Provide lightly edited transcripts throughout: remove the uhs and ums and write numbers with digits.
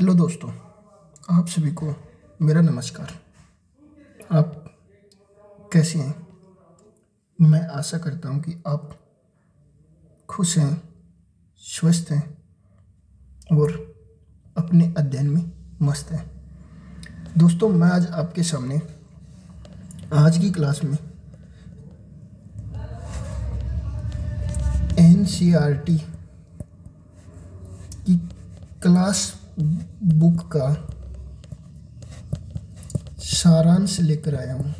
Hello दोस्तों, आप सभी को मेरा नमस्कार। आप कैसे हैं? मैं आशा करता हूं कि आप खुश हैं, स्वस्थ हैं और अपने अध्ययन में मस्त हैं। दोस्तों, मैं आज आपके सामने आज की क्लास में एनसीईआरटी की क्लास बुक का सारांश लेकर आया हूँ।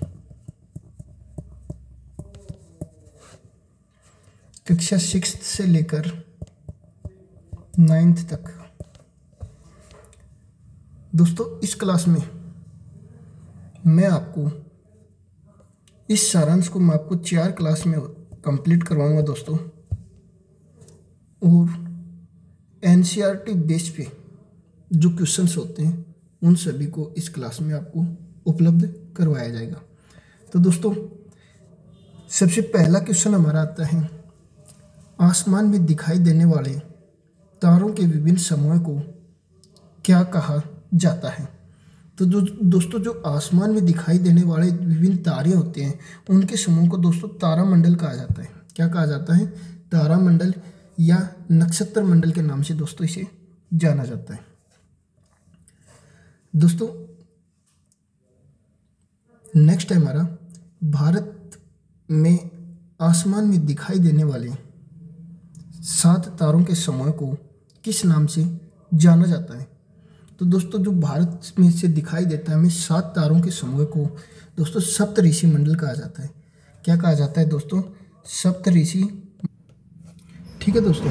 कक्षा 6 से लेकर 9th तक। दोस्तों, इस क्लास में मैं आपको इस सारांश को मैं आपको 4 क्लास में कंप्लीट करवाऊंगा दोस्तों, और एनसीईआरटी बेस पे जो क्वेश्चंस होते हैं उन सभी को इस क्लास में आपको उपलब्ध करवाया जाएगा। तो दोस्तों, सबसे पहला क्वेश्चन हमारा आता है, आसमान में दिखाई देने वाले तारों के विभिन्न समूहों को क्या कहा जाता है? तो दोस्तों, जो आसमान में दिखाई देने वाले विभिन्न तारे होते हैं उनके समूह को दोस्तों तारामंडल कहा जाता है। क्या कहा जाता है? तारामंडल या नक्षत्र मंडल के नाम से दोस्तों इसे जाना जाता है। दोस्तों, नेक्स्ट है हमारा, भारत में आसमान में दिखाई देने वाले 7 तारों के समूह को किस नाम से जाना जाता है? तो दोस्तों, जो भारत में से दिखाई देता है हमें 7 तारों के समूह को दोस्तों सप्तऋषि मंडल कहा जाता है। क्या कहा जाता है दोस्तों? सप्तऋषि। ठीक है दोस्तों।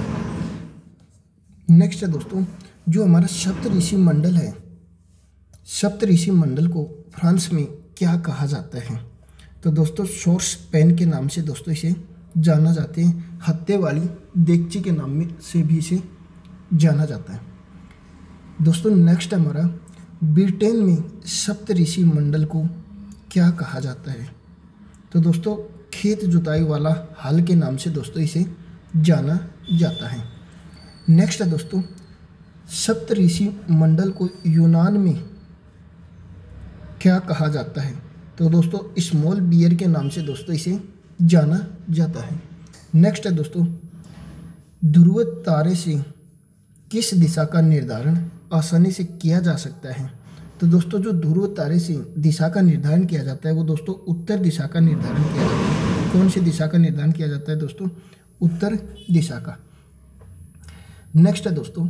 नेक्स्ट है दोस्तों, जो हमारा सप्तऋषि मंडल है, सप्तऋषि मंडल को फ्रांस में क्या कहा जाता है? तो दोस्तों, सोर्स पेन के नाम से दोस्तों इसे जाना जाते हैं। हत्थे वाली देगची के नाम में से भी इसे जाना जाता है। दोस्तों, नेक्स्ट हमारा, ब्रिटेन में सप्तऋषि मंडल को क्या कहा जाता है? तो दोस्तों, खेत जुताई वाला हल के नाम से दोस्तों इसे जाना जाता है। नेक्स्ट है दोस्तों, सप्तऋषि मंडल को यूनान में क्या कहा जाता है? तो दोस्तों, स्मॉल बियर के नाम से दोस्तों इसे जाना जाता है। नेक्स्ट है दोस्तों, ध्रुव तारे से किस दिशा का निर्धारण आसानी से किया जा सकता है? तो दोस्तों, जो ध्रुव तारे से दिशा का निर्धारण किया जाता है वो दोस्तों उत्तर दिशा का निर्धारण किया जाता है। कौन सी दिशा का निर्धारण किया जाता है दोस्तों? उत्तर दिशा का। नेक्स्ट है दोस्तों,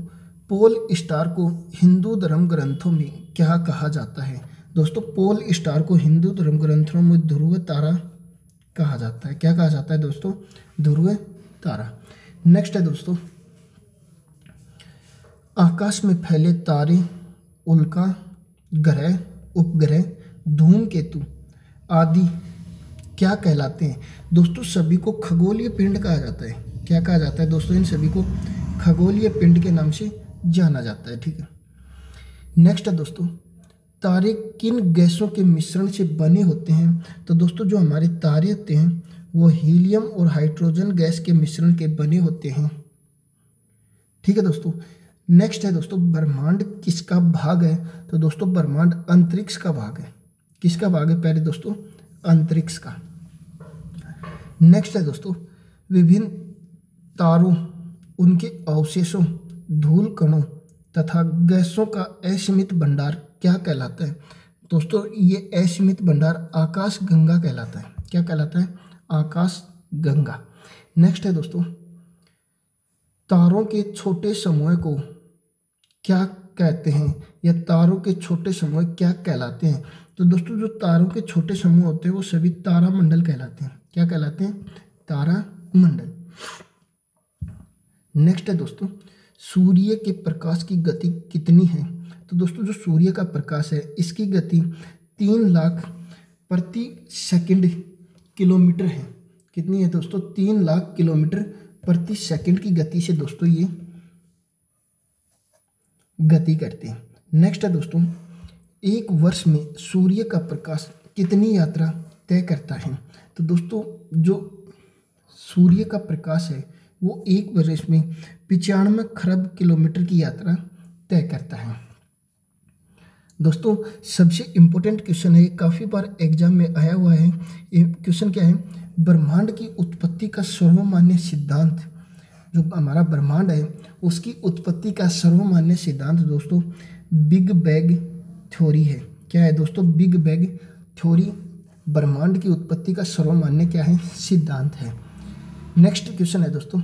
पोल स्टार को हिंदू धर्म ग्रंथों में क्या कहा जाता है? दोस्तों, पोल स्टार को हिंदू धर्म ग्रंथों में ध्रुव तारा कहा जाता है। क्या कहा जाता है दोस्तों? ध्रुव तारा। नेक्स्ट है दोस्तों, आकाश में फैले तारे, उल्का, ग्रह, उपग्रह, धूमकेतु आदि क्या कहलाते हैं? दोस्तों, सभी को खगोलीय पिंड कहा जाता है। क्या कहा जाता है दोस्तों? इन सभी को खगोलीय पिंड के नाम से जाना जाता है। ठीक है। नेक्स्ट है दोस्तों, तारे किन गैसों के मिश्रण से बने होते हैं? तो दोस्तों, जो हमारे तारे होते हैं वो हीलियम और हाइड्रोजन गैस के मिश्रण के बने होते हैं। ठीक है दोस्तों। नेक्स्ट है दोस्तों, ब्रह्मांड किसका भाग है? तो दोस्तों, ब्रह्मांड अंतरिक्ष का भाग है। किसका भाग है? पहले दोस्तों, अंतरिक्ष का। नेक्स्ट है दोस्तों, विभिन्न तारों, उनके अवशेषों, धूल कणों तथा गैसों का असीमित भंडार क्या कहलाता है? दोस्तों, ये असीमित भंडार आकाश गंगा कहलाता है। क्या कहलाता है? आकाश गंगा। नेक्स्ट है दोस्तों, तारों के छोटे समूह को क्या कहते हैं, या तारों के छोटे समूह क्या कहलाते हैं? तो दोस्तों, जो तारों के छोटे समूह होते हैं वो सभी तारामंडल कहलाते हैं। क्या कहलाते हैं? तारामंडल। नेक्स्ट है दोस्तों, सूर्य के प्रकाश की गति कितनी है? तो दोस्तों, जो सूर्य का प्रकाश है इसकी गति 3 लाख प्रति सेकंड किलोमीटर है। कितनी है दोस्तों? 3 लाख किलोमीटर प्रति सेकंड की गति से दोस्तों ये गति करते हैं। नेक्स्ट है दोस्तों, एक वर्ष में सूर्य का प्रकाश कितनी यात्रा तय करता है? तो दोस्तों, जो सूर्य का प्रकाश है वो एक वर्ष में 95 खरब किलोमीटर की यात्रा तय करता है। दोस्तों सबसे इम्पोर्टेंट क्वेश्चन है, काफ़ी बार एग्जाम में आया हुआ है। ये क्वेश्चन क्या है, ब्रह्मांड की उत्पत्ति का सर्वमान्य सिद्धांत, जो हमारा ब्रह्मांड है उसकी उत्पत्ति का सर्वमान्य सिद्धांत दोस्तों बिग बैंग थ्योरी है। क्या है दोस्तों, बिग बैंग थ्योरी ब्रह्मांड की उत्पत्ति का सर्वमान्य क्या है, सिद्धांत है। नेक्स्ट क्वेश्चन है दोस्तों,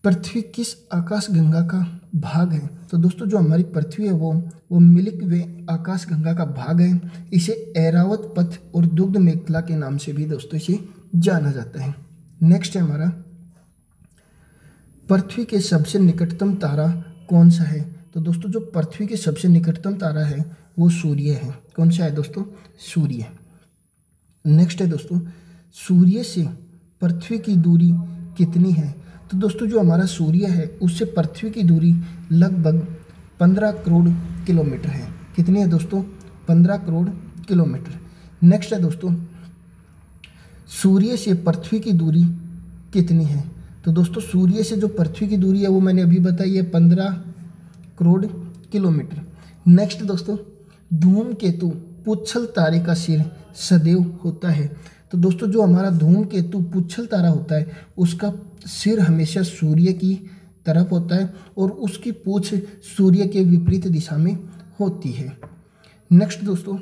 पृथ्वी किस आकाशगंगा का भाग है। तो दोस्तों जो हमारी पृथ्वी है वो मिल्की वे आकाशगंगा का भाग है। इसे ऐरावत पथ और दुग्ध मेखला के नाम से भी दोस्तों इसे जाना जाता है। नेक्स्ट है हमारा, पृथ्वी के सबसे निकटतम तारा कौन सा है। तो दोस्तों जो पृथ्वी के सबसे निकटतम तारा है वो सूर्य है। कौन सा है दोस्तों, सूर्य। नेक्स्ट है दोस्तों, सूर्य से पृथ्वी की दूरी कितनी है। तो दोस्तों जो हमारा सूर्य है उससे पृथ्वी की दूरी लगभग 15 करोड़ किलोमीटर है। कितनी है दोस्तों, 15 करोड़ किलोमीटर। नेक्स्ट है दोस्तों, सूर्य से पृथ्वी की दूरी कितनी है। तो दोस्तों सूर्य से जो पृथ्वी की दूरी है वो मैंने अभी बताई है 15 करोड़ किलोमीटर। नेक्स्ट दोस्तों, धूमकेतु पुच्छल तारे का सिर सदैव होता है। तो दोस्तों जो हमारा धूमकेतु पुच्छल तारा होता है उसका सिर हमेशा सूर्य की तरफ होता है और उसकी पूंछ सूर्य के विपरीत दिशा में होती है। नेक्स्ट दोस्तों,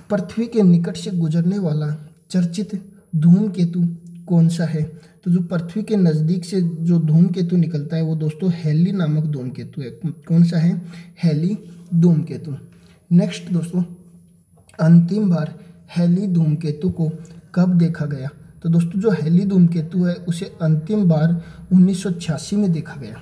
पृथ्वी के निकट से गुजरने वाला चर्चित धूमकेतु कौन सा है। तो जो पृथ्वी के नज़दीक से जो धूमकेतु निकलता है वो दोस्तों हेली नामक धूमकेतु है। कौन सा है, हेली धूमकेतु। नेक्स्ट दोस्तों, अंतिम बार हेली धूमकेतु को कब देखा गया। तो दोस्तों जो हेली धूमकेतु है उसे अंतिम बार 1986 में देखा गया।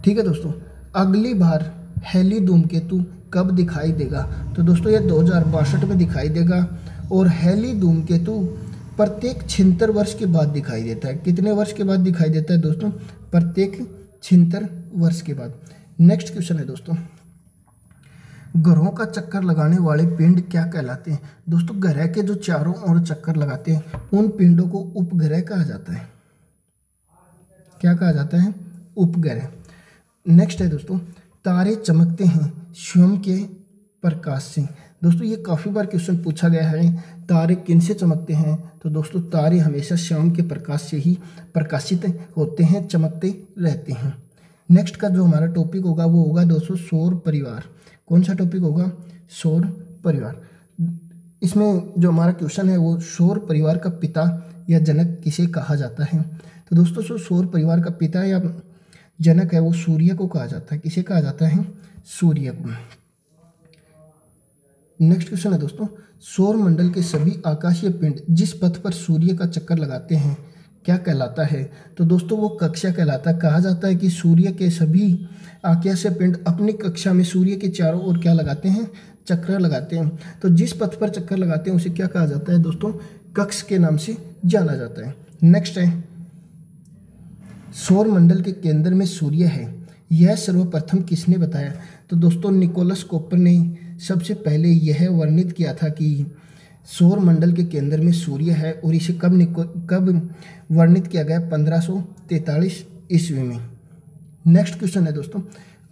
ठीक है दोस्तों, अगली बार हेली धूमकेतु कब दिखाई देगा। तो दोस्तों ये 2062 में दिखाई देगा और हेली धूमकेतु प्रत्येक 76 वर्ष के बाद दिखाई देता है। कितने वर्ष के बाद दिखाई देता है दोस्तों, प्रत्येक 76 वर्ष के बाद। नेक्स्ट क्वेश्चन है दोस्तों, ग्रहों का चक्कर लगाने वाले पिंड क्या कहलाते हैं। दोस्तों ग्रह के जो चारों ओर चक्कर लगाते हैं उन पिंडों को उपग्रह कहा जाता है। क्या कहा जाता है, उपग्रह। नेक्स्ट है दोस्तों, तारे चमकते हैं स्वयं के प्रकाश से। दोस्तों ये काफ़ी बार क्वेश्चन पूछा गया है, तारे किन से चमकते हैं। तो दोस्तों तारे हमेशा स्वयं के प्रकाश से ही प्रकाशित होते हैं, चमकते रहते हैं। नेक्स्ट का जो हमारा टॉपिक होगा वो होगा दोस्तों सौर परिवार। कौन सा टॉपिक होगा, सौर परिवार। इसमें जो हमारा क्वेश्चन है वो सौर परिवार का पिता या जनक किसे कहा जाता है। तो दोस्तों जो सौर परिवार का पिता या जनक है वो सूर्य को कहा जाता है। किसे कहा जाता है, सूर्य को। नेक्स्ट क्वेश्चन है दोस्तों, सौर मंडल के सभी आकाशीय पिंड जिस पथ पर सूर्य का चक्कर लगाते हैं क्या कहलाता है। तो दोस्तों वो कक्षा कहलाता है। कहा जाता है कि सूर्य के सभी आकाशीय पिंड अपनी कक्षा में सूर्य के चारों ओर क्या लगाते हैं, चक्कर लगाते हैं। तो जिस पथ पर चक्कर लगाते हैं उसे क्या कहा जाता है दोस्तों, कक्ष के नाम से जाना जाता है। नेक्स्ट है, सौर मंडल के केंद्र में सूर्य है, यह सर्वप्रथम किसने बताया। तो दोस्तों निकोलस कोपर ने सबसे पहले यह वर्णित किया था कि सौर मंडल के केंद्र में सूर्य है और इसे कब वर्णित किया गया, 1543 ईस्वी में। नेक्स्ट क्वेश्चन है दोस्तों,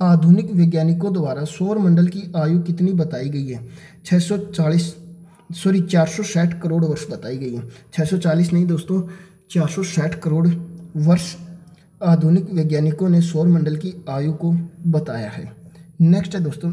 आधुनिक वैज्ञानिकों द्वारा सौर मंडल की आयु कितनी बताई गई है। 460 करोड़ वर्ष बताई गई है। 640 नहीं दोस्तों, 460 करोड़ वर्ष आधुनिक वैज्ञानिकों ने सौर मंडल की आयु को बताया है। नेक्स्ट है दोस्तों,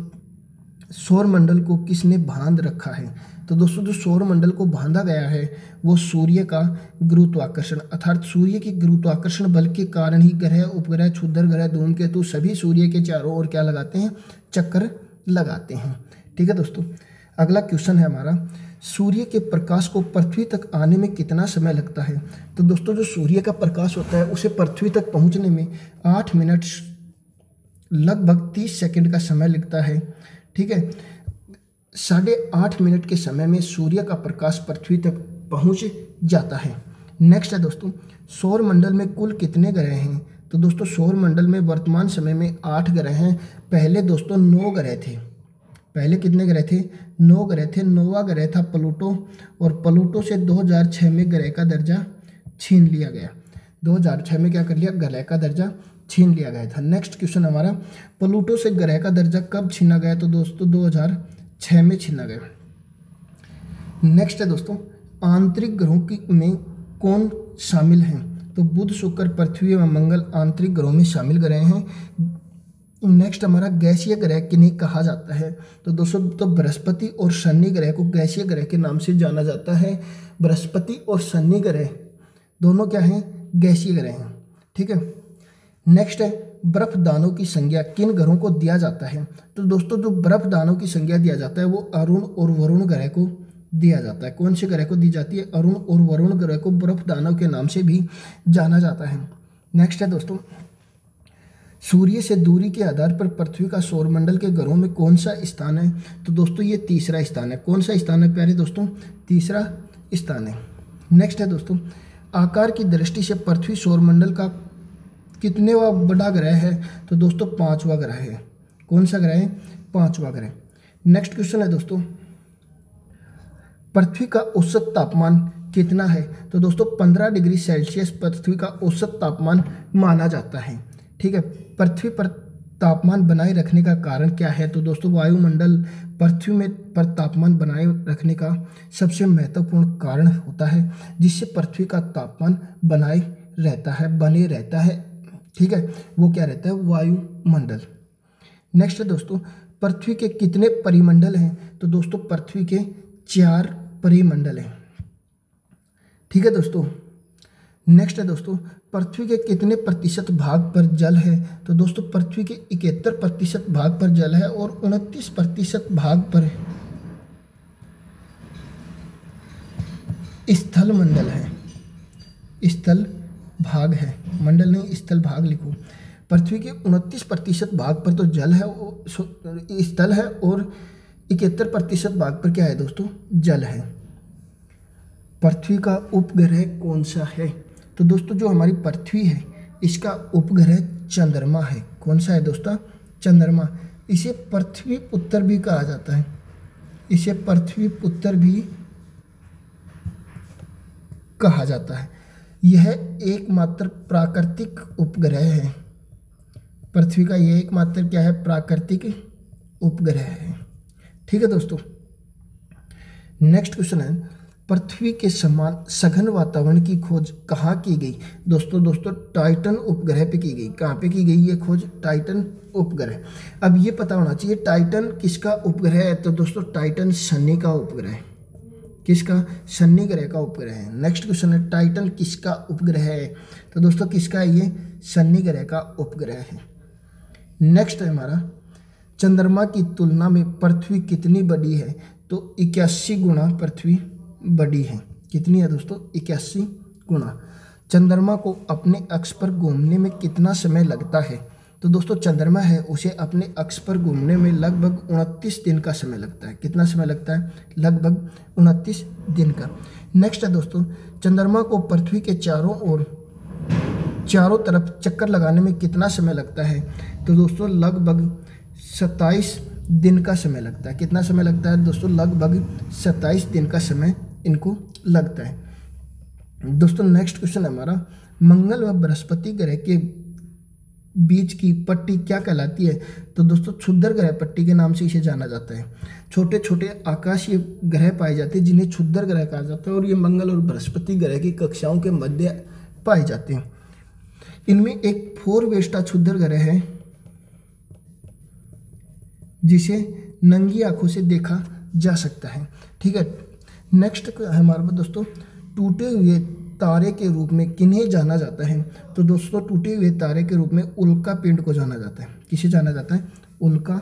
सौर मंडल को किसने बांध रखा है। तो दोस्तों जो सौर मंडल को बांधा गया है वो सूर्य का गुरुत्वाकर्षण अर्थात सूर्य के गुरुत्वाकर्षण बल के कारण ही ग्रह, उपग्रह, क्षुद्र ग्रह, धूमकेतु सभी सूर्य के चारों ओर क्या लगाते हैं, चक्कर लगाते हैं। ठीक है दोस्तों, अगला क्वेश्चन है हमारा, सूर्य के प्रकाश को पृथ्वी तक आने में कितना समय लगता है। तो दोस्तों जो सूर्य का प्रकाश होता है उसे पृथ्वी तक पहुंचने में 8 मिनट लगभग 30 सेकंड का समय लगता है। ठीक है, 8.5 मिनट के समय में सूर्य का प्रकाश पृथ्वी तक पहुंच जाता है। नेक्स्ट है दोस्तों, सौर मंडल में कुल कितने ग्रह हैं। तो दोस्तों सौर मंडल में वर्तमान समय में 8 ग्रह हैं। पहले दोस्तों 9 ग्रह थे। पहले कितने ग्रह थे, 9 ग्रह थे। 9वां ग्रह था प्लूटो और प्लूटो से 2006 में ग्रह का दर्जा छीन लिया गया। 2006 में क्या कर लिया, ग्रह का दर्जा छीन लिया गया था। नेक्स्ट क्वेश्चन हमारा, प्लूटो से ग्रह का दर्जा कब छीना गया? तो दोस्तों 2006 में छीना गया। नेक्स्ट है दोस्तों, आंतरिक ग्रहों की में कौन शामिल हैं? तो बुध, शुक्र, पृथ्वी एवं मंगल आंतरिक ग्रहों में शामिल ग्रह हैं। नेक्स्ट हमारा, गैसीय ग्रह किन्हें कहा जाता है? तो दोस्तों तो बृहस्पति और शनि ग्रह को गैसीय ग्रह के नाम से जाना जाता है। बृहस्पति और शनि ग्रह दोनों क्या हैं? गैसीय ग्रह हैं। ठीक है। नेक्स्ट है, बर्फ दानों की संज्ञा किन ग्रहों को दिया जाता है? तो दोस्तों जो बर्फ दानों की संज्ञा दिया जाता है वो अरुण और वरुण ग्रह को दिया जाता है। कौन से ग्रह को दी जाती है? अरुण और वरुण ग्रह को बर्फ दानव के नाम से भी जाना जाता है। नेक्स्ट है दोस्तों, सूर्य से दूरी के आधार पर पृथ्वी का सौरमंडल के ग्रहों में कौन सा स्थान है? तो दोस्तों ये तीसरा स्थान है। कौन सा स्थान है प्यारे दोस्तों? तीसरा स्थान है। नेक्स्ट है दोस्तों, आकार की दृष्टि से पृथ्वी सौरमंडल का कितनेवा बड़ा ग्रह है? तो दोस्तों 5वां ग्रह है। कौन सा ग्रह है? 5वां ग्रह। नेक्स्ट क्वेश्चन है दोस्तों, पृथ्वी का औसत तापमान कितना है? तो दोस्तों 15 डिग्री सेल्सियस पृथ्वी का औसत तापमान माना जाता है। ठीक है। पृथ्वी पर तापमान बनाए रखने का कारण क्या है? तो दोस्तों वायुमंडल पृथ्वी में पर तापमान बनाए रखने का सबसे महत्वपूर्ण कारण होता है, जिससे पृथ्वी का तापमान बनाए रहता है। ठीक है, वो क्या रहता है? वायुमंडल। नेक्स्ट है दोस्तों, पृथ्वी के कितने परिमंडल हैं? तो दोस्तों पृथ्वी के 4 परिमंडल हैं। ठीक है दोस्तों। नेक्स्ट है दोस्तों, पृथ्वी के कितने प्रतिशत भाग पर जल है? तो दोस्तों पृथ्वी के 71% भाग पर जल है और 29% भाग पर स्थल मंडल है। स्थल भाग है, मंडल नहीं, स्थल भाग लिखो। पृथ्वी के 29% भाग पर तो जल है, स्थल है, और 71% भाग पर क्या है दोस्तों? जल है। पृथ्वी का उपग्रह कौन सा है? तो दोस्तों जो हमारी पृथ्वी है इसका उपग्रह चंद्रमा है। कौन सा है दोस्तों? चंद्रमा। इसे पृथ्वी पुत्र भी कहा जाता है। इसे पृथ्वी पुत्र भी कहा जाता है। यह एकमात्र प्राकृतिक उपग्रह है। पृथ्वी का यह एकमात्र क्या है? प्राकृतिक उपग्रह है। ठीक है दोस्तों। नेक्स्ट क्वेश्चन है, पृथ्वी के समान सघन वातावरण की खोज कहाँ की गई? दोस्तों टाइटन उपग्रह पे की गई। कहाँ पे की गई ये खोज? टाइटन उपग्रह। अब ये पता होना चाहिए टाइटन किसका उपग्रह है? तो दोस्तों टाइटन शनि का उपग्रह है। किसका? शनि ग्रह का उपग्रह है। नेक्स्ट क्वेश्चन है, टाइटन किसका उपग्रह है? तो दोस्तों किसका है ये? शनि ग्रह का उपग्रह है। नेक्स्ट है हमारा, चंद्रमा की तुलना में पृथ्वी कितनी बड़ी है? तो 81 गुना पृथ्वी बड़ी है। कितनी है दोस्तों? 81 गुना। चंद्रमा को अपने अक्ष पर घूमने में कितना समय लगता है? तो दोस्तों चंद्रमा है उसे अपने अक्ष पर घूमने में लगभग 29 दिन का समय लगता है। कितना समय लगता है? लगभग 29 दिन का। नेक्स्ट है दोस्तों, चंद्रमा को पृथ्वी के चारों तरफ चक्कर लगाने में कितना समय लगता है? तो दोस्तों लगभग 27 दिन का समय लगता है। कितना समय लगता है दोस्तों? लगभग 27 दिन का समय इनको लगता है। दोस्तों नेक्स्ट क्वेश्चन है हमारा, मंगल व बृहस्पति ग्रह के बीच की पट्टी क्या कहलाती है? तो दोस्तों क्षुद्र ग्रह पट्टी के नाम से इसे जाना जाता है। छोटे छोटे आकाशीय ग्रह पाए जाते हैं जिन्हें क्षुद्र ग्रह कहा जाता है, और ये मंगल और बृहस्पति ग्रह की कक्षाओं के मध्य पाए जाते हैं। इनमें एक फोरवेस्टा क्षुद्र ग्रह है जिसे नंगी आंखों से देखा जा सकता है। ठीक है। नेक्स्ट हमारे पास दोस्तों, टूटे हुए तारे के रूप में किन्हें जाना जाता है? तो दोस्तों टूटे हुए तारे के रूप में उल्का पिंड को जाना जाता है। किसे जाना जाता है? उल्का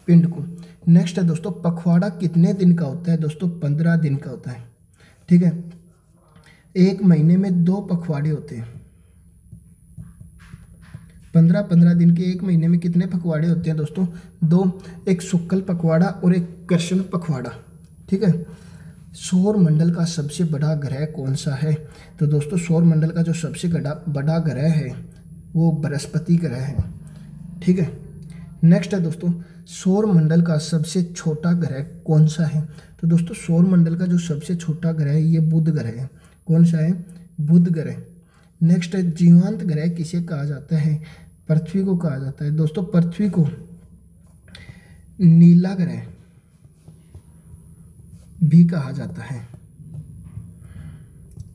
पिंड को। नेक्स्ट है दोस्तों, पखवाड़ा कितने दिन का होता है? दोस्तों 15 दिन का होता है। ठीक है। एक महीने में 2 पखवाड़े होते हैं। 15 दिन के एक महीने में कितने पखवाड़े होते हैं दोस्तों? 2। एक शुक्ल पखवाड़ा और एक कृष्ण पखवाड़ा। ठीक है। सौर मंडल का सबसे बड़ा ग्रह कौन सा है? तो दोस्तों सौर मंडल का जो सबसे बड़ा ग्रह है वो बृहस्पति ग्रह है। ठीक है। नेक्स्ट है दोस्तों, सौर मंडल का सबसे छोटा ग्रह कौन सा है? तो दोस्तों सौर मंडल का जो सबसे छोटा ग्रह है ये बुध ग्रह है। कौन सा है? बुध ग्रह। नेक्स्ट है, जीवांत ग्रह किसे कहा जाता है? पृथ्वी को कहा जाता है दोस्तों, पृथ्वी को नीला ग्रह भी कहा जाता है।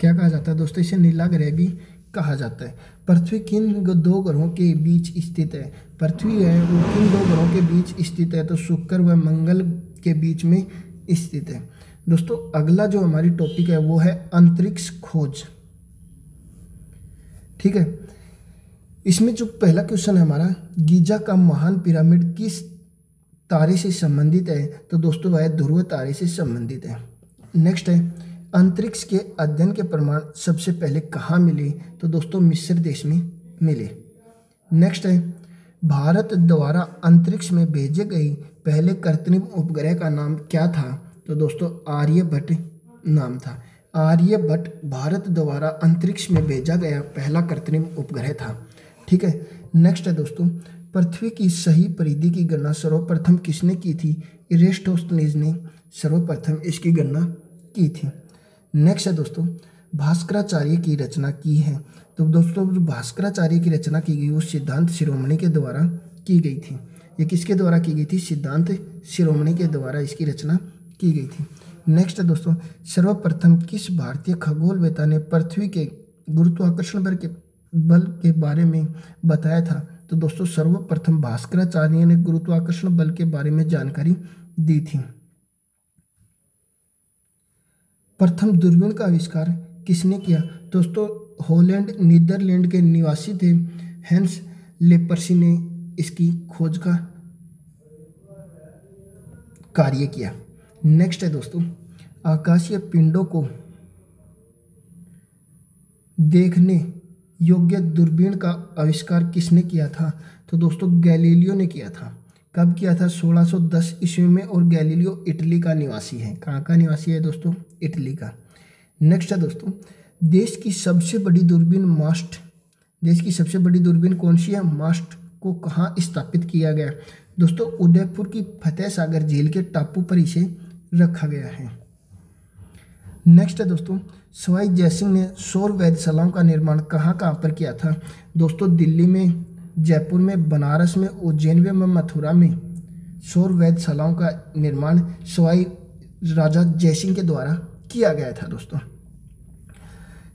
क्या कहा जाता है दोस्तों? इसे नीला ग्रह भी कहा जाता है। पृथ्वी किन दो ग्रहों के बीच स्थित है? पृथ्वी है वो किन दो ग्रहों के बीच स्थित है? तो शुक्र व मंगल के बीच में स्थित है। दोस्तों अगला जो हमारी टॉपिक है वो है अंतरिक्ष खोज। ठीक है, इसमें जो पहला क्वेश्चन है हमारा, गीजा का महान पिरामिड किस तारे से संबंधित है? तो दोस्तों वह ध्रुव तारे से संबंधित है। नेक्स्ट है, अंतरिक्ष के अध्ययन के प्रमाण सबसे पहले कहाँ मिले? तो दोस्तों मिस्र देश में मिले। नेक्स्ट है, भारत द्वारा अंतरिक्ष में भेजे गए पहले कृत्रिम उपग्रह का नाम क्या था? तो दोस्तों आर्यभट्ट नाम था। आर्यभट्ट भारत द्वारा अंतरिक्ष में भेजा गया पहला कृत्रिम उपग्रह था। ठीक है, नेक्स्ट है दोस्तों, पृथ्वी की सही परिधि की गणना सर्वप्रथम किसने की थी? इरेस्टोस्थनीज ने सर्वप्रथम इसकी गणना की थी। नेक्स्ट है दोस्तों, भास्कराचार्य की रचना की है। तो दोस्तों जो भास्कराचार्य की रचना की गई वो सिद्धांत शिरोमणि के द्वारा की गई थी। ये किसके द्वारा की गई थी? सिद्धांत शिरोमणि के द्वारा इसकी रचना की गई थी। नेक्स्ट है दोस्तों, सर्वप्रथम किस भारतीय खगोलवेत्ता ने पृथ्वी के गुरुत्वाकर्षण बल के बारे में बताया था? तो दोस्तों सर्वप्रथम भास्कराचार्य ने गुरुत्वाकर्षण बल के बारे में जानकारी दी थी। प्रथम दूरबीन का आविष्कार किसने किया? दोस्तों हॉलैंड नीदरलैंड के निवासी थे हैंस लेपर्सी ने इसकी खोज का कार्य किया। नेक्स्ट है दोस्तों, आकाशीय पिंडों को देखने योग्य दूरबीन का आविष्कार किसने किया था? तो दोस्तों गैलीलियो ने किया था। कब किया था? 1610 ईस्वी में। और गैलीलियो इटली का निवासी है। कहाँ का निवासी है दोस्तों? इटली का। नेक्स्ट है दोस्तों, देश की सबसे बड़ी दूरबीन मास्ट, देश की सबसे बड़ी दूरबीन कौन सी है? मास्ट को कहाँ स्थापित किया गया? दोस्तों उदयपुर की फतेह सागर झील के टापू पर इसे रखा गया है। नेक्स्ट है दोस्तों, सवाई जयसिंह ने सौर वेधशालाओं का निर्माण कहाँ पर किया था? दोस्तों दिल्ली में, जयपुर में, बनारस में, उज्जैन में, मथुरा में सौर वेधशालाओं का निर्माण सवाई राजा जयसिंह के द्वारा किया गया था दोस्तों।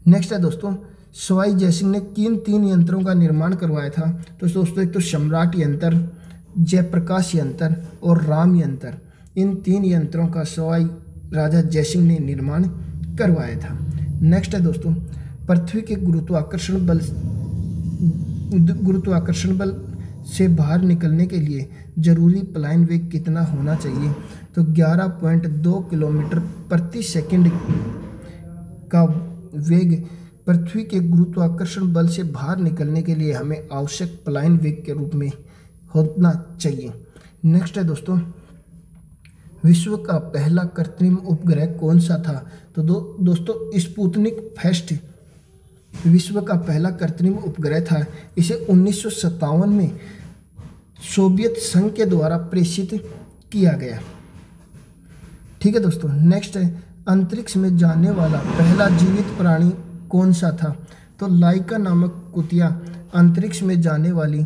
नेक्स्ट है दोस्तों, सवाई जयसिंह ने किन 3 यंत्रों का निर्माण करवाया था? तो दोस्तों एक तो सम्राट यंत्र, जयप्रकाश यंत्र और राम यंत्र। इन 3 यंत्रों का सवाई राजा जयसिंह ने निर्माण करवाया था। नेक्स्ट है दोस्तों, पृथ्वी के गुरुत्वाकर्षण बल से बाहर निकलने के लिए जरूरी पलायन वेग कितना होना चाहिए? तो 11.2 किलोमीटर प्रति सेकंड का वेग पृथ्वी के गुरुत्वाकर्षण बल से बाहर निकलने के लिए हमें आवश्यक पलायन वेग के रूप में होना चाहिए। नेक्स्ट है दोस्तों, विश्व का पहला कृत्रिम उपग्रह कौन सा था? तो दोस्तों स्पुतनिक फर्स्ट विश्व का पहला कृत्रिम उपग्रह था। इसे 1957 में सोवियत संघ के द्वारा प्रेषित किया गया। ठीक है दोस्तों, नेक्स्ट है, अंतरिक्ष में जाने वाला पहला जीवित प्राणी कौन सा था? तो लाइका नामक कुतिया अंतरिक्ष में जाने वाली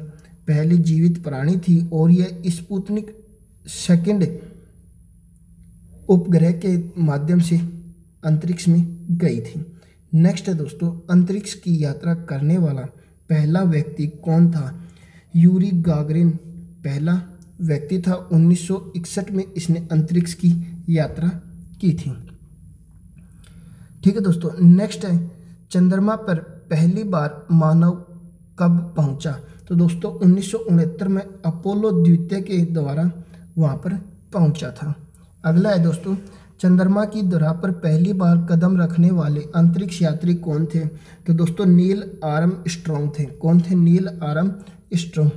पहली जीवित प्राणी थी और यह स्पुतनिक सेकंड उपग्रह के माध्यम से अंतरिक्ष में गई थथी। नेक्स्ट है दोस्तों, अंतरिक्ष की यात्रा करने वाला पहला व्यक्ति कौन था? यूरी गागरिन पहला व्यक्ति था। 1961 में इसने अंतरिक्ष की यात्रा की थी। ठीक है दोस्तों, नेक्स्ट है, चंद्रमा पर पहली बार मानव कब पहुंचा? तो दोस्तों 1969 में अपोलो द्वितीय के द्वारा वहां पर पहुंचा था। अगला है दोस्तों, चंद्रमा की धरा पर पहली बार कदम रखने वाले अंतरिक्ष यात्री कौन थे? तो दोस्तों नील आर्मस्ट्रॉन्ग थे। कौन थे? Neil Armstrong.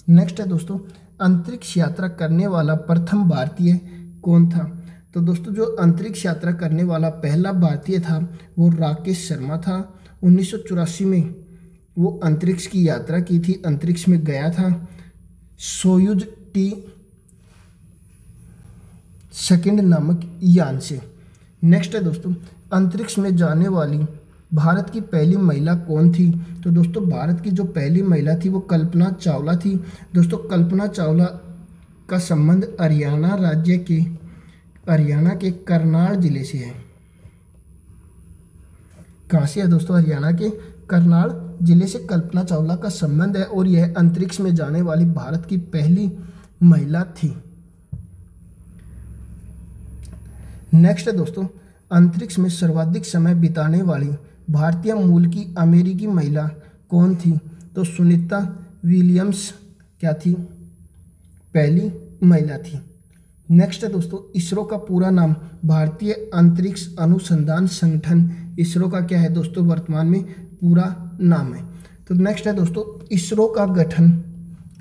नेक्स्ट है दोस्तों, अंतरिक्ष यात्रा करने वाला प्रथम भारतीय कौन था? तो दोस्तों जो अंतरिक्ष यात्रा करने वाला पहला भारतीय था वो राकेश शर्मा था। 1984 में वो अंतरिक्ष की यात्रा की थी, अंतरिक्ष में गया था सोयुज T2 नामक यान से। नेक्स्ट है दोस्तों, अंतरिक्ष में जाने वाली भारत की पहली महिला कौन थी? तो दोस्तों भारत की जो पहली महिला थी वो कल्पना चावला थी। दोस्तों कल्पना चावला का संबंध हरियाणा के करनाल जिले से है। कहाँ से है दोस्तों? हरियाणा के करनाल जिले से कल्पना चावला का संबंध है और यह अंतरिक्ष में जाने वाली भारत की पहली महिला थी। नेक्स्ट है दोस्तों, अंतरिक्ष में सर्वाधिक समय बिताने वाली भारतीय मूल की अमेरिकी महिला कौन थी? तो सुनीता विलियम्स क्या थी? पहली महिला थी। नेक्स्ट है दोस्तों, इसरो का पूरा नाम भारतीय अंतरिक्ष अनुसंधान संगठन, इसरो का क्या है दोस्तों वर्तमान में पूरा नाम है। तो नेक्स्ट है दोस्तों, इसरो का गठन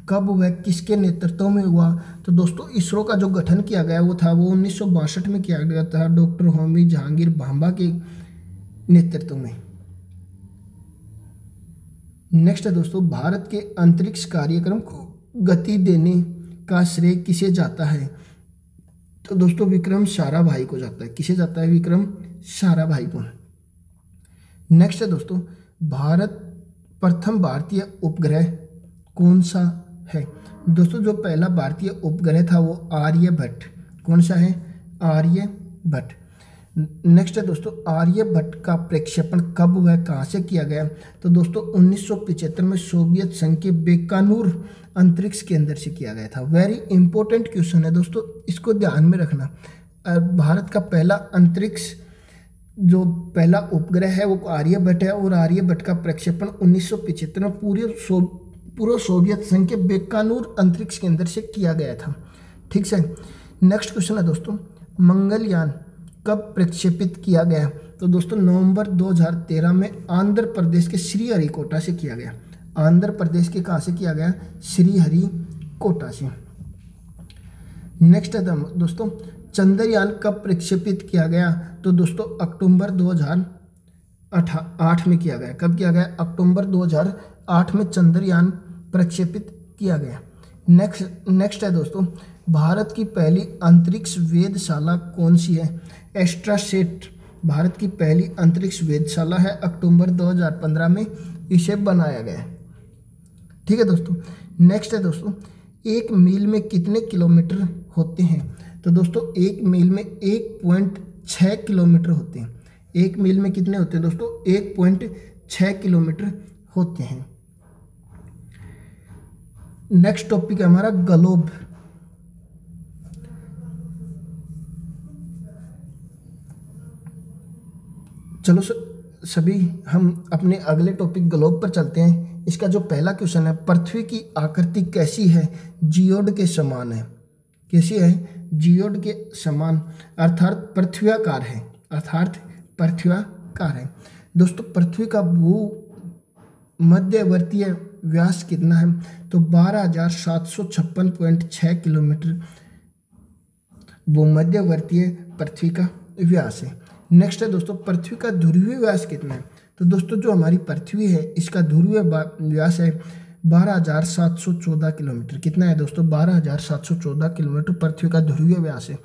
कब व किसके नेतृत्व में हुआ? तो दोस्तों इसरो का जो गठन किया गया वो 1962 में किया गया था डॉक्टर होमी जहांगीर भाभा के नेतृत्व में। नेक्स्ट है दोस्तों, भारत के अंतरिक्ष कार्यक्रम को गति देने का श्रेय किसे जाता है? तो दोस्तों विक्रम साराभाई को जाता है। किसे जाता है? विक्रम साराभाई को। नेक्स्ट है दोस्तों, प्रथम भारतीय उपग्रह कौन सा है? दोस्तों जो पहला भारतीय उपग्रह था वो आर्यभट्ट। कौन सा है? आर्यभट्ट। नेक्स्ट है दोस्तों, आर्यभट्ट का प्रक्षेपण कब व कहाँ से किया गया? तो दोस्तों 1975 में सोवियत संघ के बेकानूर अंतरिक्ष केंद्र से किया गया था। वेरी इंपॉर्टेंट क्वेश्चन है दोस्तों, इसको ध्यान में रखना। भारत का पहला अंतरिक्ष जो पहला उपग्रह है वो आर्यभट्ट है और आर्यभट्ट का प्रक्षेपण 1975 में पूर्व सोवियत संघ के बेकानूर अंतरिक्ष केंद्र से किया गया था। ठीक है। नेक्स्ट क्वेश्चन है दोस्तों, मंगलयान कब प्रक्षेपित किया गया? तो दोस्तों नवंबर 2013 में आंध्र प्रदेश के श्रीहरिकोटा से किया गया। आंध्र प्रदेश के कहाँ से किया गया? श्रीहरिकोटा से। नेक्स्ट है दोस्तों, चंद्रयान कब प्रक्षेपित किया गया? तो दोस्तों अक्टूबर 2008 में किया गया। कब किया गया? अक्टूबर 2008 में चंद्रयान प्रक्षेपित किया गया। नेक्स्ट है दोस्तों, भारत की पहली अंतरिक्ष वेधशाला कौन सी है? एस्ट्रासेट भारत की पहली अंतरिक्ष वेधशाला है। अक्टूबर 2015 में इसे बनाया गया। ठीक है दोस्तों। नेक्स्ट है दोस्तों, एक मील में कितने किलोमीटर होते हैं? तो दोस्तों एक मील में 1.6 किलोमीटर होते हैं। एक मील में कितने होते हैं दोस्तों? 1.6 किलोमीटर होते हैं। नेक्स्ट टॉपिक है हमारा ग्लोब। चलो सभी हम अपने अगले टॉपिक ग्लोब पर चलते हैं। इसका जो पहला क्वेश्चन है, पृथ्वी की आकृति कैसी है? जियोड के समान है। कैसी है? जियोड के समान अर्थात पृथ्व्याकार है। अर्थात पृथ्व्याकार है। दोस्तों पृथ्वी का मध्यवर्तीय व्यास कितना है? तो 12,756.6 किलोमीटर भूमध्यवर्तीय पृथ्वी का व्यास है। नेक्स्ट है दोस्तों, पृथ्वी का ध्रुवीय व्यास कितना है? तो दोस्तों जो हमारी पृथ्वी है इसका ध्रुवीय व्यास है 12,714 किलोमीटर। कितना है दोस्तों? 12,714 किलोमीटर पृथ्वी का ध्रुवीय व्यास है।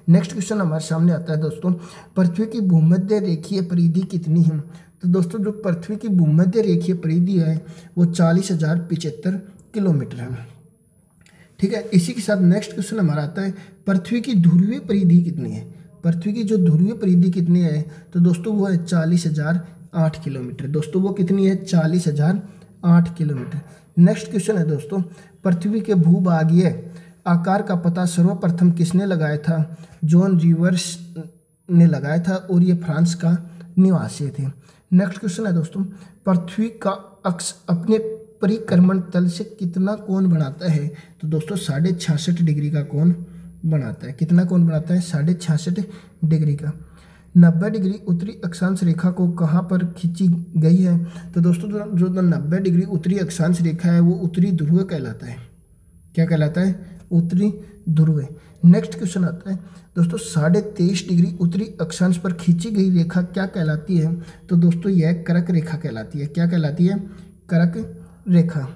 नेक्स्ट क्वेश्चन हमारे सामने आता है दोस्तों, पृथ्वी की भूमध्य रेखीय परिधि कितनी है? तो दोस्तों जो पृथ्वी की भूमध्य रेखीय परिधि है वो 40,075 किलोमीटर है। ठीक है। इसी के साथ नेक्स्ट क्वेश्चन हमारा आता है, पृथ्वी की ध्रुवीय परिधि कितनी है? पृथ्वी की जो ध्रुवीय परिधि कितनी है? तो दोस्तों वो है 40,008 किलोमीटर। दोस्तों वो कितनी है? 40,008 किलोमीटर। नेक्स्ट क्वेश्चन है दोस्तों, पृथ्वी के भूभागीय आकार का पता सर्वप्रथम किसने लगाया था? जॉन रिवर्स ने लगाया था और ये फ्रांस का निवासी थे। नेक्स्ट क्वेश्चन है दोस्तों, पृथ्वी का अक्ष अपने परिक्रमण तल से कितना कोण बनाता है? तो दोस्तों 66.5 डिग्री का कोण बनाता है। कितना कोण बनाता है? 66.5 डिग्री का। 90 डिग्री उत्तरी अक्षांश रेखा को कहाँ पर खींची गई है? तो दोस्तों जो 90 डिग्री उत्तरी अक्षांश रेखा है वो उत्तरी ध्रुव कहलाता है। क्या कहलाता है? उत्तरी ध्रुव। नेक्स्ट क्वेश्चन आता है दोस्तों, 23.5 डिग्री उत्तरी अक्षांश पर खींची गई रेखा क्या कहलाती है? तो दोस्तों यह कर्क रेखा कहलाती है। क्या कहलाती है? कर्क रेखा।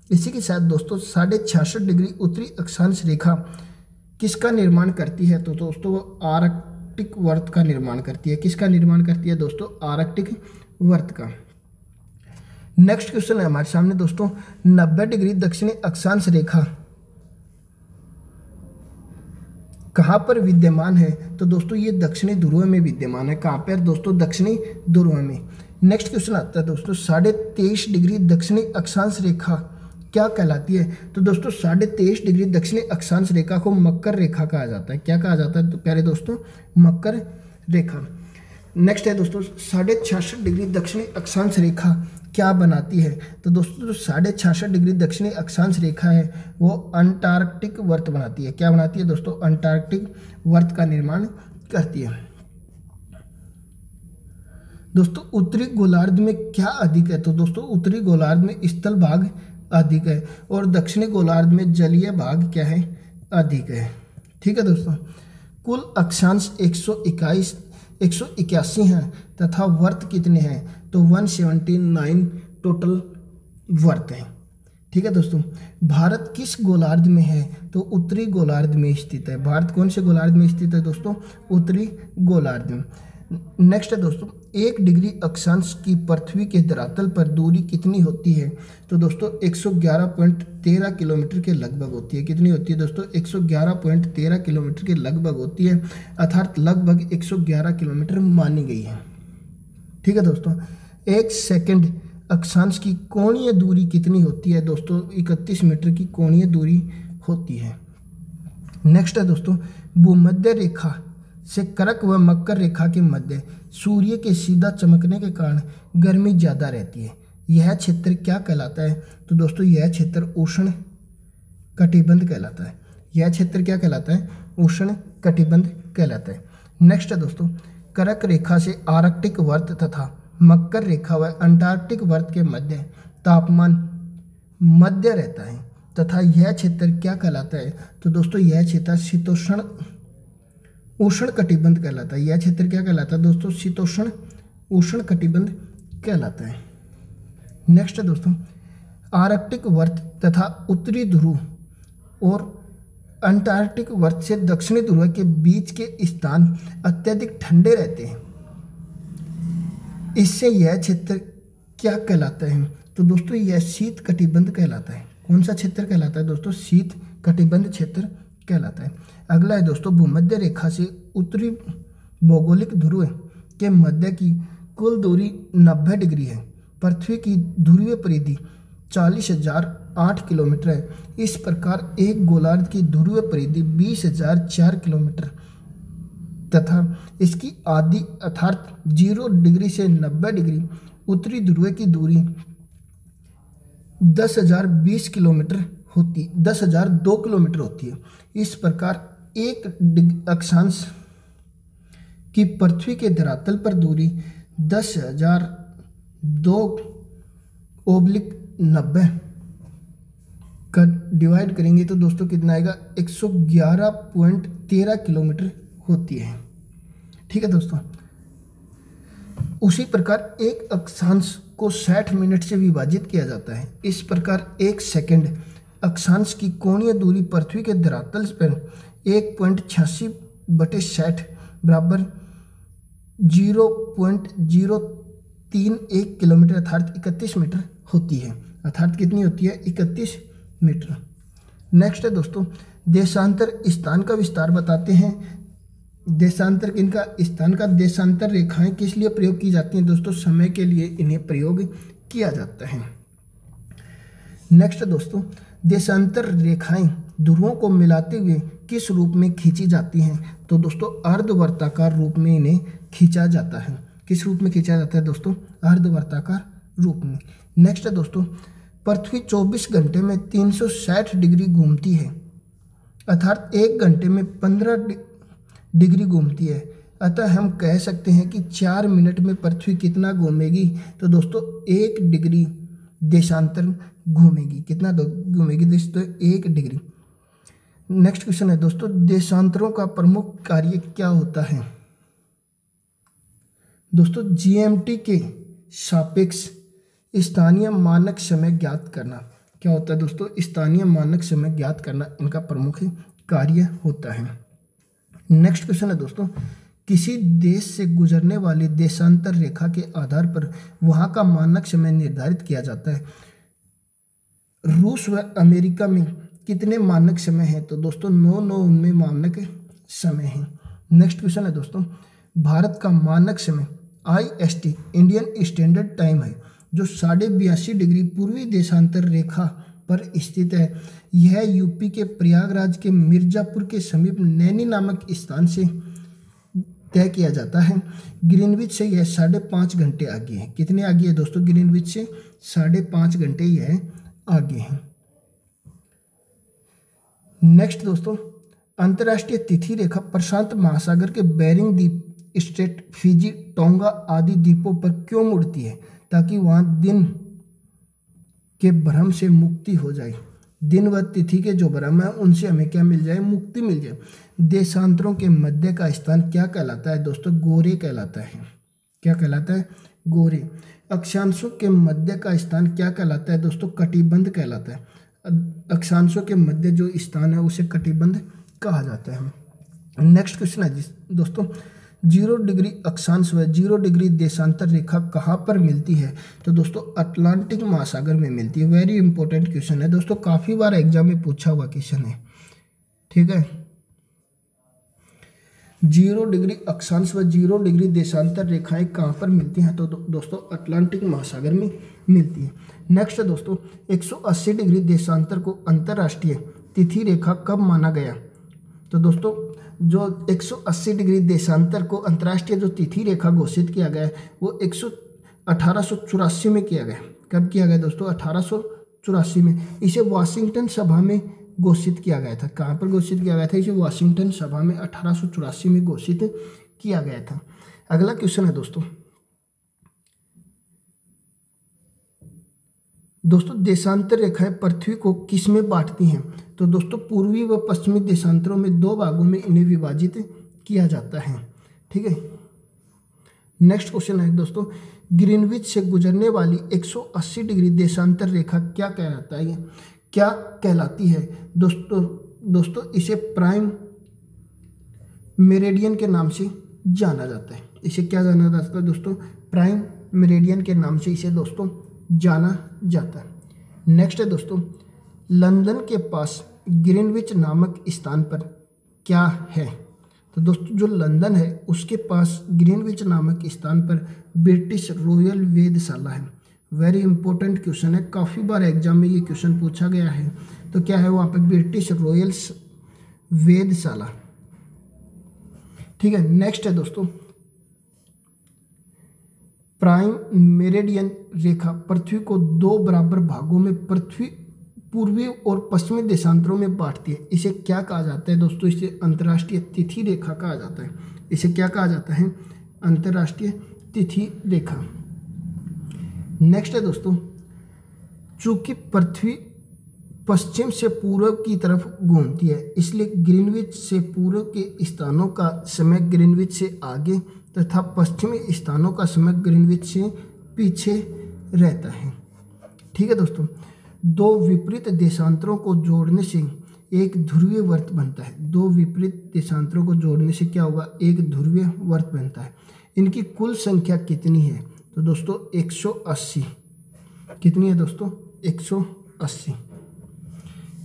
इसी के साथ दोस्तों 66.5 डिग्री उत्तरी अक्षांश रेखा किसका निर्माण करती है? तो दोस्तों आर्कटिक वर्त का निर्माण करती है। किसका निर्माण करती है दोस्तों? आर्कटिक वर्त का। नेक्स्ट क्वेश्चन है हमारे सामने दोस्तों, 90 डिग्री दक्षिणी अक्षांश रेखा कहाँ पर विद्यमान है? तो दोस्तों ये दक्षिणी ध्रुव में विद्यमान है। कहाँ पर दोस्तों? दक्षिणी ध्रुव में। नेक्स्ट क्वेश्चन आता है दोस्तों, 23.5 डिग्री दक्षिणी अक्षांश रेखा क्या कहलाती है? तो दोस्तों 23.5 डिग्री दक्षिणी अक्षांश रेखा को मकर रेखा कहा जाता है। क्या कहा जाता है? तो प्यारे दोस्तों मकर रेखा। नेक्स्ट है दोस्तों, 66.5 डिग्री दक्षिणी अक्षांश रेखा क्या बनाती है? तो दोस्तों जो 66.5 डिग्री दक्षिणी अक्षांश रेखा है वो अंटार्कटिक वर्त बनाती है। क्या बनाती है दोस्तों? अंटार्कटिक वर्त का निर्माण करती है। दोस्तों उत्तरी गोलार्ध में क्या अधिक है? तो दोस्तों उत्तरी गोलार्ध में स्थल भाग अधिक है और दक्षिणी गोलार्ध में जलीय भाग क्या है? अधिक है। ठीक है दोस्तों, कुल अक्षांश 181 हैं तथा वर्त कितने हैं? तो 179 टोटल वर्त हैं। ठीक है दोस्तों, भारत किस गोलार्ध में है? तो उत्तरी गोलार्ध में स्थित है। भारत कौन से गोलार्ध में स्थित है दोस्तों? उत्तरी गोलार्ध में। नेक्स्ट है दोस्तों, 1 डिग्री अक्षांश की पृथ्वी के धरातल पर दूरी कितनी होती है? तो दोस्तों 111.13 किलोमीटर के लगभग होती है। कितनी होती है दोस्तों? 111.13 किलोमीटर के लगभग होती है, अर्थात लगभग 111 किलोमीटर मानी गई है। ठीक है दोस्तों, 1 सेकंड अक्षांश की कोणीय दूरी कितनी होती है? दोस्तों 31 मीटर की कोणीय दूरी होती है। नेक्स्ट है दोस्तों, भूमध्य रेखा से कर्क व मकर रेखा के मध्य सूर्य के सीधा चमकने के कारण गर्मी ज़्यादा रहती है। यह क्षेत्र क्या कहलाता है? तो दोस्तों यह क्षेत्र उष्ण कटिबंध कहलाता है। यह क्षेत्र क्या कहलाता है? उष्ण कटिबंध कहलाता है। नेक्स्ट है दोस्तों, कर्क रेखा से आर्कटिक वर्त तथा मकर रेखा व अंटार्कटिक वर्त के मध्य तापमान मध्य रहता है तथा यह क्षेत्र क्या कहलाता है? तो दोस्तों यह क्षेत्र शीतोष्ण उष्ण कटिबंध कहलाता है। यह क्षेत्र क्या कहलाता है दोस्तों? शीतोष्ण उष्ण कटिबंध कहलाता है। नेक्स्ट है दोस्तों, आर्कटिक वर्त तथा उत्तरी ध्रुव और अंटार्कटिक वर्त से दक्षिणी ध्रुव के बीच के स्थान अत्यधिक ठंडे रहते हैं। इससे यह क्षेत्र क्या कहलाता है? तो दोस्तों यह शीत कटिबंध कहलाता है। कौन सा क्षेत्र कहलाता है दोस्तों? शीत कटिबंध क्षेत्र कहलाता है। अगला है दोस्तों, भूमध्य रेखा से उत्तरी भौगोलिक ध्रुव के मध्य की कुल दूरी 90 डिग्री है। पृथ्वी की ध्रुवीय परिधि 40,008 किलोमीटर है। इस प्रकार एक गोलार्ध की ध्रुवीय परिधि 20,004 किलोमीटर तथा इसकी आधी अर्थात 0 डिग्री से 90 डिग्री उत्तरी ध्रुव की दूरी 10,020 किलोमीटर होती 10,002 किलोमीटर होती है। इस प्रकार एक अक्षांश की पृथ्वी के धरातल पर दूरी 10,002/90 का डिवाइड करेंगे तो दोस्तों कितना आएगा? 111.13 किलोमीटर होती है। ठीक है दोस्तों, उसी प्रकार एक अक्षांश को 60 मिनट से विभाजित किया जाता है। इस प्रकार 1 सेकंड अक्षांश की कोणीय दूरी पृथ्वी के धरातल पर 1.86/60 बराबर 0.031 किलोमीटर अर्थात 31 मीटर होती है। अर्थात कितनी होती है? 31 मीटर। नेक्स्ट है दोस्तों, देशांतर स्थान का विस्तार बताते हैं। देशांतर किनका? स्थान का। देशांतर रेखाएं किस लिए प्रयोग की जाती हैं दोस्तों? समय के लिए इन्हें प्रयोग किया जाता है। नेक्स्ट दोस्तों, देशांतर रेखाएं ध्रुवों को मिलाते हुए किस रूप में खींची जाती हैं? तो दोस्तों अर्धवर्ताकार रूप में इन्हें खींचा जाता है। किस रूप में खींचा जाता है दोस्तों? अर्धवर्ताकार रूप में। नेक्स्ट है दोस्तों, पृथ्वी 24 घंटे में 360 डिग्री घूमती है, अर्थात 1 घंटे में 15 डिग्री घूमती है। अतः हम कह सकते हैं कि 4 मिनट में पृथ्वी कितना घूमेगी? तो दोस्तों 1 डिग्री देशांतर घूमेगी। कितना घूमेगी दोस्तों? 1 डिग्री। नेक्स्ट क्वेश्चन है दोस्तों, देशांतरों का प्रमुख कार्य क्या होता है? दोस्तों जीएमटी के सापेक्ष स्थानीय मानक समय ज्ञात करना। क्या होता है दोस्तों? स्थानीय मानक समय ज्ञात करना इनका प्रमुख कार्य होता है। नेक्स्ट क्वेश्चन है दोस्तों, किसी देश से गुजरने वाली देशांतर रेखा के आधार पर वहाँ का मानक समय निर्धारित किया जाता है। रूस व अमेरिका में कितने मानक समय हैं? तो दोस्तों 9 उनमें मानक समय हैं। नेक्स्ट क्वेश्चन है दोस्तों, भारत का मानक समय IST इंडियन स्टैंडर्ड टाइम है जो 82.5 डिग्री पूर्वी देशांतर रेखा पर स्थित है। यह यूपी के प्रयागराज के मिर्जापुर के समीप नैनी नामक स्थान से तय किया जाता है। ग्रीनविच से यह 5.5 घंटे आगे है। कितने आगे है दोस्तों? ग्रीनविच से 5.5 घंटे यह आगे है। नेक्स्ट दोस्तों, अंतर्राष्ट्रीय तिथि रेखा प्रशांत महासागर के बेरिंग द्वीप, स्ट्रेट, फिजी, टोंगा आदि द्वीपों पर क्यों मुड़ती है? ताकि वहां दिन के भ्रम से मुक्ति हो जाए। दिन व तिथि के जो भ्रम है उनसे हमें क्या मिल जाए? मुक्ति मिल जाए। देशांतरों के मध्य का स्थान क्या कहलाता है दोस्तों? गोरे कहलाता है। क्या कहलाता है? गोरे। अक्षांशों के मध्य का स्थान क्या कहलाता है दोस्तों? कटिबंध कहलाता है। अक्षांशों के मध्य जो स्थान है उसे कटिबंध कहा जाता है। नेक्स्ट क्वेश्चन है दोस्तों, 0 डिग्री अक्षांश व 0 डिग्री देशांतर रेखा कहाँ पर मिलती है? तो दोस्तों अटलांटिक महासागर में मिलती है। वेरी इंपॉर्टेंट क्वेश्चन है दोस्तों, काफ़ी बार एग्जाम में पूछा हुआ क्वेश्चन है। ठीक है, 0 डिग्री अक्षांश व 0 डिग्री देशांतर रेखाएं कहाँ पर मिलती हैं? तो दोस्तों अटलांटिक महासागर में मिलती है। नेक्स्ट है दोस्तों, 180 डिग्री देशांतर को अंतर्राष्ट्रीय तिथि रेखा कब माना गया? तो दोस्तों जो 180 डिग्री देशांतर को अंतर्राष्ट्रीय जो तिथि रेखा घोषित किया गया है वो 1884 में किया गया। कब किया गया दोस्तों? 1884 में। इसे वाशिंगटन सभा में घोषित किया गया था। कहाँ पर घोषित किया गया था? इसे वाशिंगटन सभा में 1884 में घोषित किया गया था। अगला क्वेश्चन है दोस्तों, देशांतर रेखाएं पृथ्वी को किस में बांटती हैं? तो दोस्तों पूर्वी व पश्चिमी देशांतरों में 2 भागों में इन्हें विभाजित किया जाता है। ठीक है, नेक्स्ट क्वेश्चन है दोस्तों, ग्रीनविच से गुजरने वाली 180 डिग्री देशांतर रेखा क्या कहलाता है? क्या कहलाती है दोस्तों इसे प्राइम मेरिडियन के नाम से जाना जाता है। इसे क्या जाना जाता है दोस्तों? प्राइम मेरिडियन के नाम से इसे दोस्तों जाना जाता है। नेक्स्ट है दोस्तों, लंदन के पास ग्रीनविच नामक स्थान पर क्या है? तो दोस्तों जो लंदन है उसके पास ग्रीनविच नामक स्थान पर ब्रिटिश रॉयल वेधशाला है। वेरी इंपॉर्टेंट क्वेश्चन है, काफ़ी बार एग्जाम में ये क्वेश्चन पूछा गया है। तो क्या है वहाँ पर? ब्रिटिश रॉयल वेधशाला। ठीक है, नेक्स्ट है दोस्तों, प्राइम मेरिडियन रेखा पृथ्वी को 2 बराबर भागों में पृथ्वी पूर्वी और पश्चिमी देशांतरों में बांटती है। इसे क्या कहा जाता है दोस्तों? इसे अंतर्राष्ट्रीय तिथि रेखा कहा जाता है। इसे क्या कहा जाता है? अंतर्राष्ट्रीय तिथि रेखा। नेक्स्ट है दोस्तों, चूंकि पृथ्वी पश्चिम से पूर्व की तरफ घूमती है इसलिए ग्रीनविच से पूर्व के स्थानों का समय ग्रीनविच से आगे तथा पश्चिमी स्थानों का समय ग्रीनविच से पीछे रहता है। ठीक है दोस्तों, 2 विपरीत देशांतरों को जोड़ने से एक ध्रुवीय वर्त बनता है। 2 विपरीत देशांतरों को जोड़ने से क्या होगा? एक ध्रुवीय वर्त बनता है। इनकी कुल संख्या कितनी है? तो दोस्तों 180। कितनी है दोस्तों? 180।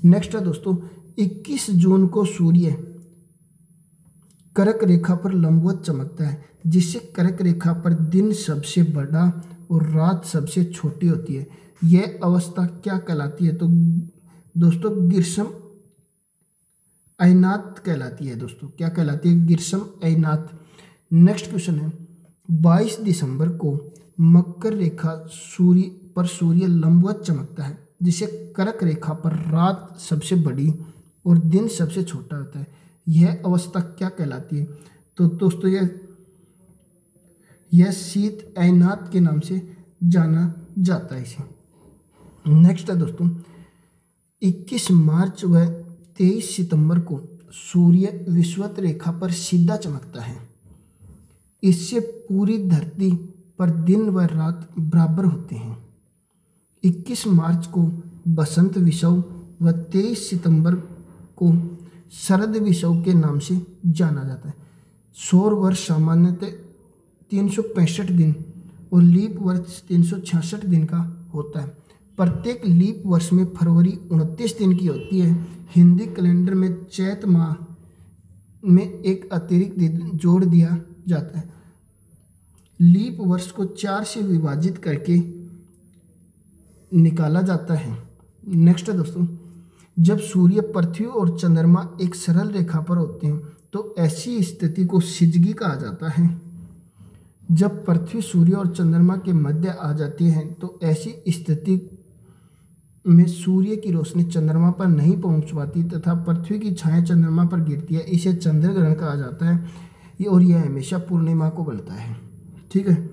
नेक्स्ट है दोस्तों, 21 जून को सूर्य कर्क रेखा पर लंबवत चमकता है जिससे कर्क रेखा पर दिन सबसे बड़ा और रात सबसे छोटी होती है। यह अवस्था क्या कहलाती है? तो दोस्तों ग्रीष्म अयनात कहलाती है। दोस्तों क्या कहलाती है? ग्रीष्म अयनात। नेक्स्ट क्वेश्चन है, 22 दिसंबर को मकर रेखा सूर्य लंबवत चमकता है जिसे कर्क रेखा पर रात सबसे बड़ी और दिन सबसे छोटा होता है। यह अवस्था क्या कहलाती है? तो दोस्तों यह शीत अयनात के नाम से जाना जाता है इसे। नेक्स्ट है दोस्तों, 21 मार्च व 23 सितंबर को सूर्य विषुवत रेखा पर सीधा चमकता है। इससे पूरी धरती पर दिन व रात बराबर होते हैं। 21 मार्च को बसंत विषुव व 23 सितंबर को शरद विषुव के नाम से जाना जाता है। सौर वर्ष सामान्यतः 365 दिन और लीप वर्ष 366 दिन का होता है। प्रत्येक लीप वर्ष में फरवरी 29 दिन की होती है। हिंदी कैलेंडर में चैत माह में एक अतिरिक्त दिन जोड़ दिया जाता है। लीप वर्ष को 4 से विभाजित करके निकाला जाता है। नेक्स्ट है दोस्तों, जब सूर्य, पृथ्वी और चंद्रमा एक सरल रेखा पर होते हैं तो ऐसी स्थिति को सिजगी कहा जाता है। जब पृथ्वी, सूर्य और चंद्रमा के मध्य आ जाती है तो ऐसी स्थिति में सूर्य की रोशनी चंद्रमा पर नहीं पहुंच पाती तथा पृथ्वी की छाया चंद्रमा पर गिरती है। इसे चंद्र ग्रहण कहा जाता है और यह हमेशा पूर्णिमा को बनता है। ठीक है,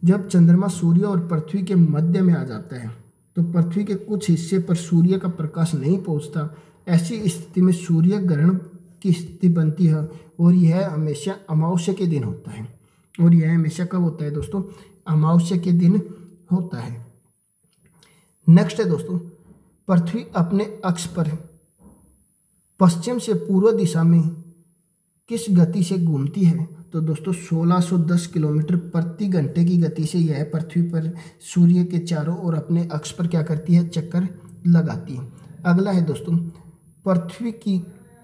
जब चंद्रमा सूर्य और पृथ्वी के मध्य में आ जाता है तो पृथ्वी के कुछ हिस्से पर सूर्य का प्रकाश नहीं पहुंचता। ऐसी स्थिति में सूर्य ग्रहण की स्थिति बनती है और यह हमेशा अमावस्या के दिन होता है। और यह हमेशा कब होता है दोस्तों? अमावस्या के दिन होता है। नेक्स्ट है दोस्तों, पृथ्वी अपने अक्ष पर पश्चिम से पूर्व दिशा में किस गति से घूमती है? तो दोस्तों 1610 किलोमीटर प्रति घंटे की गति से यह पृथ्वी पर सूर्य के चारों ओर अपने अक्ष पर क्या करती है? चक्कर लगाती है। अगला है दोस्तों, पृथ्वी की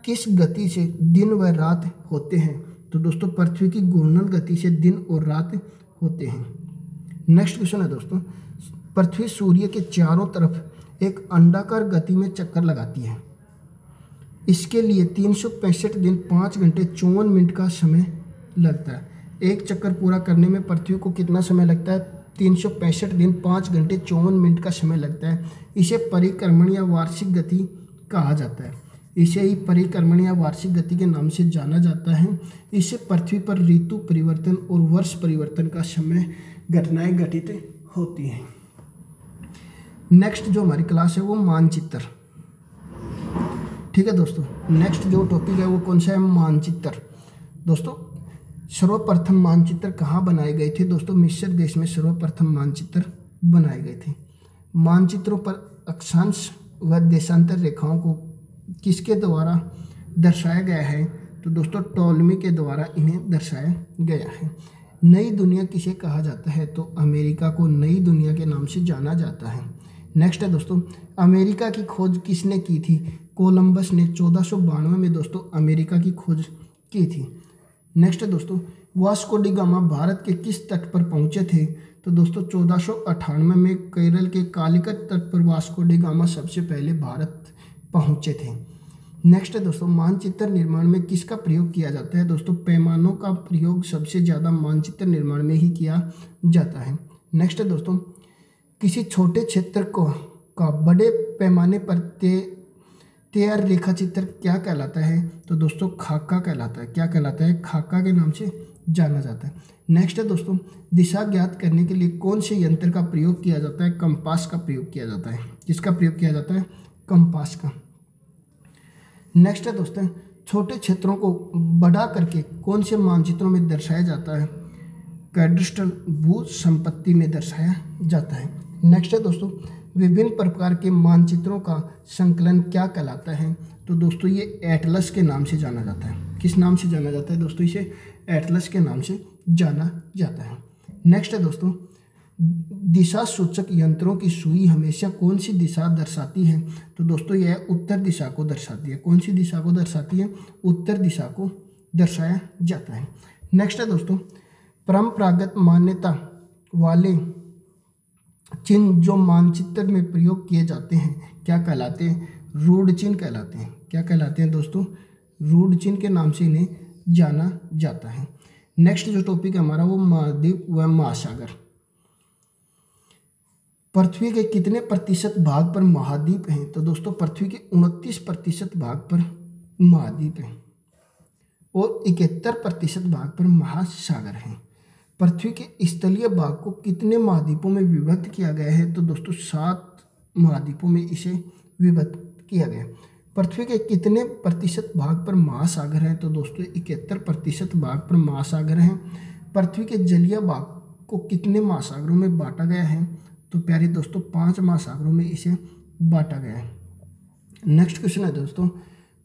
किस गति से दिन व रात होते हैं? तो दोस्तों पृथ्वी की घूर्णन गति से दिन और रात होते हैं। नेक्स्ट क्वेश्चन है दोस्तों, पृथ्वी सूर्य के चारों तरफ एक अंडाकार गति में चक्कर लगाती है। इसके लिए 365 दिन 5 घंटे 54 मिनट का समय लगता है। एक चक्कर पूरा करने में पृथ्वी को कितना समय लगता है? 365 दिन 5 घंटे 54 मिनट का समय लगता है। इसे परिक्रमण या वार्षिक गति कहा जाता है। इसे ही परिक्रमण या वार्षिक गति के नाम से जाना जाता है। इससे पृथ्वी पर ऋतु परिवर्तन और वर्ष परिवर्तन का समय घटनाएं घटित होती हैं। नेक्स्ट जो हमारी क्लास है वो मानचित्र। ठीक है दोस्तों, नेक्स्ट जो टॉपिक है वो कौन सा है? मानचित्र। दोस्तों सर्वप्रथम मानचित्र कहाँ बनाए गए थे? दोस्तों मिस्र देश में सर्वप्रथम मानचित्र बनाए गए थे। मानचित्रों पर अक्षांश व देशांतर रेखाओं को किसके द्वारा दर्शाया गया है? तो दोस्तों टॉलमी के द्वारा इन्हें दर्शाया गया है। नई दुनिया किसे कहा जाता है? तो अमेरिका को नई दुनिया के नाम से जाना जाता है। नेक्स्ट है दोस्तों, अमेरिका की खोज किसने की थी? कोलंबस ने 1492 में दोस्तों अमेरिका की खोज की थी। नेक्स्ट है दोस्तों, वास्को डी गामा भारत के किस तट पर पहुंचे थे? तो दोस्तों 1498 में केरल के कालिकट तट पर वास्को डी गामा सबसे पहले भारत पहुंचे थे। नेक्स्ट है दोस्तों, मानचित्र निर्माण में किसका प्रयोग किया जाता है? दोस्तों पैमानों का प्रयोग सबसे ज़्यादा मानचित्र निर्माण में ही किया जाता है। नेक्स्ट है दोस्तों, किसी छोटे क्षेत्र का बड़े पैमाने पर तैयार रेखा चित्र क्या कहलाता है? तो दोस्तों खाका कहलाता है। क्या कहलाता है? खाका के नाम से जाना जाता है। नेक्स्ट है दोस्तों, दिशा ज्ञात करने के लिए कौन से यंत्र का प्रयोग किया जाता है? कंपास का प्रयोग किया जाता है। किसका प्रयोग किया जाता है? कंपास का। नेक्स्ट है दोस्तों, छोटे क्षेत्रों को बड़ा करके कौन से मानचित्रों में दर्शाया जाता है? कैडस्ट्रल भू संपत्ति में दर्शाया जाता है। नेक्स्ट है दोस्तों, विभिन्न प्रकार के मानचित्रों का संकलन क्या कहलाता है? तो दोस्तों ये एटलस के नाम से जाना जाता है। किस नाम से जाना जाता है दोस्तों? इसे एटलस के नाम से जाना जाता है। नेक्स्ट है दोस्तों, दिशा सूचक यंत्रों की सुई हमेशा कौन सी दिशा दर्शाती है? तो दोस्तों यह उत्तर दिशा को दर्शाती है। कौन सी दिशा को दर्शाती है? उत्तर दिशा को दर्शाया जाता है। नेक्स्ट है दोस्तों, परंपरागत मान्यता वाले चिन्ह जो मानचित्र में प्रयोग किए जाते हैं क्या कहलाते हैं? रूढ़ चिन्ह कहलाते हैं। क्या कहलाते हैं दोस्तों? रूढ़ चिन्ह के नाम से इन्हें जाना जाता है। नेक्स्ट जो टॉपिक है हमारा वो महाद्वीप व महासागर। पृथ्वी के कितने प्रतिशत भाग पर महाद्वीप हैं? तो दोस्तों पृथ्वी के 29% भाग पर महाद्वीप हैं और 71% भाग पर महासागर हैं। पृथ्वी के स्थलीय भाग को कितने महाद्वीपों में विभक्त किया गया है? तो दोस्तों 7 महाद्वीपों में इसे विभक्त किया गया है। पृथ्वी के कितने प्रतिशत भाग पर महासागर हैं? तो दोस्तों 71% भाग पर महासागर हैं। पृथ्वी के जलीय भाग को कितने महासागरों में बांटा गया है? तो प्यारे दोस्तों 5 महासागरों में इसे बांटा गया है। नेक्स्ट क्वेश्चन है दोस्तों,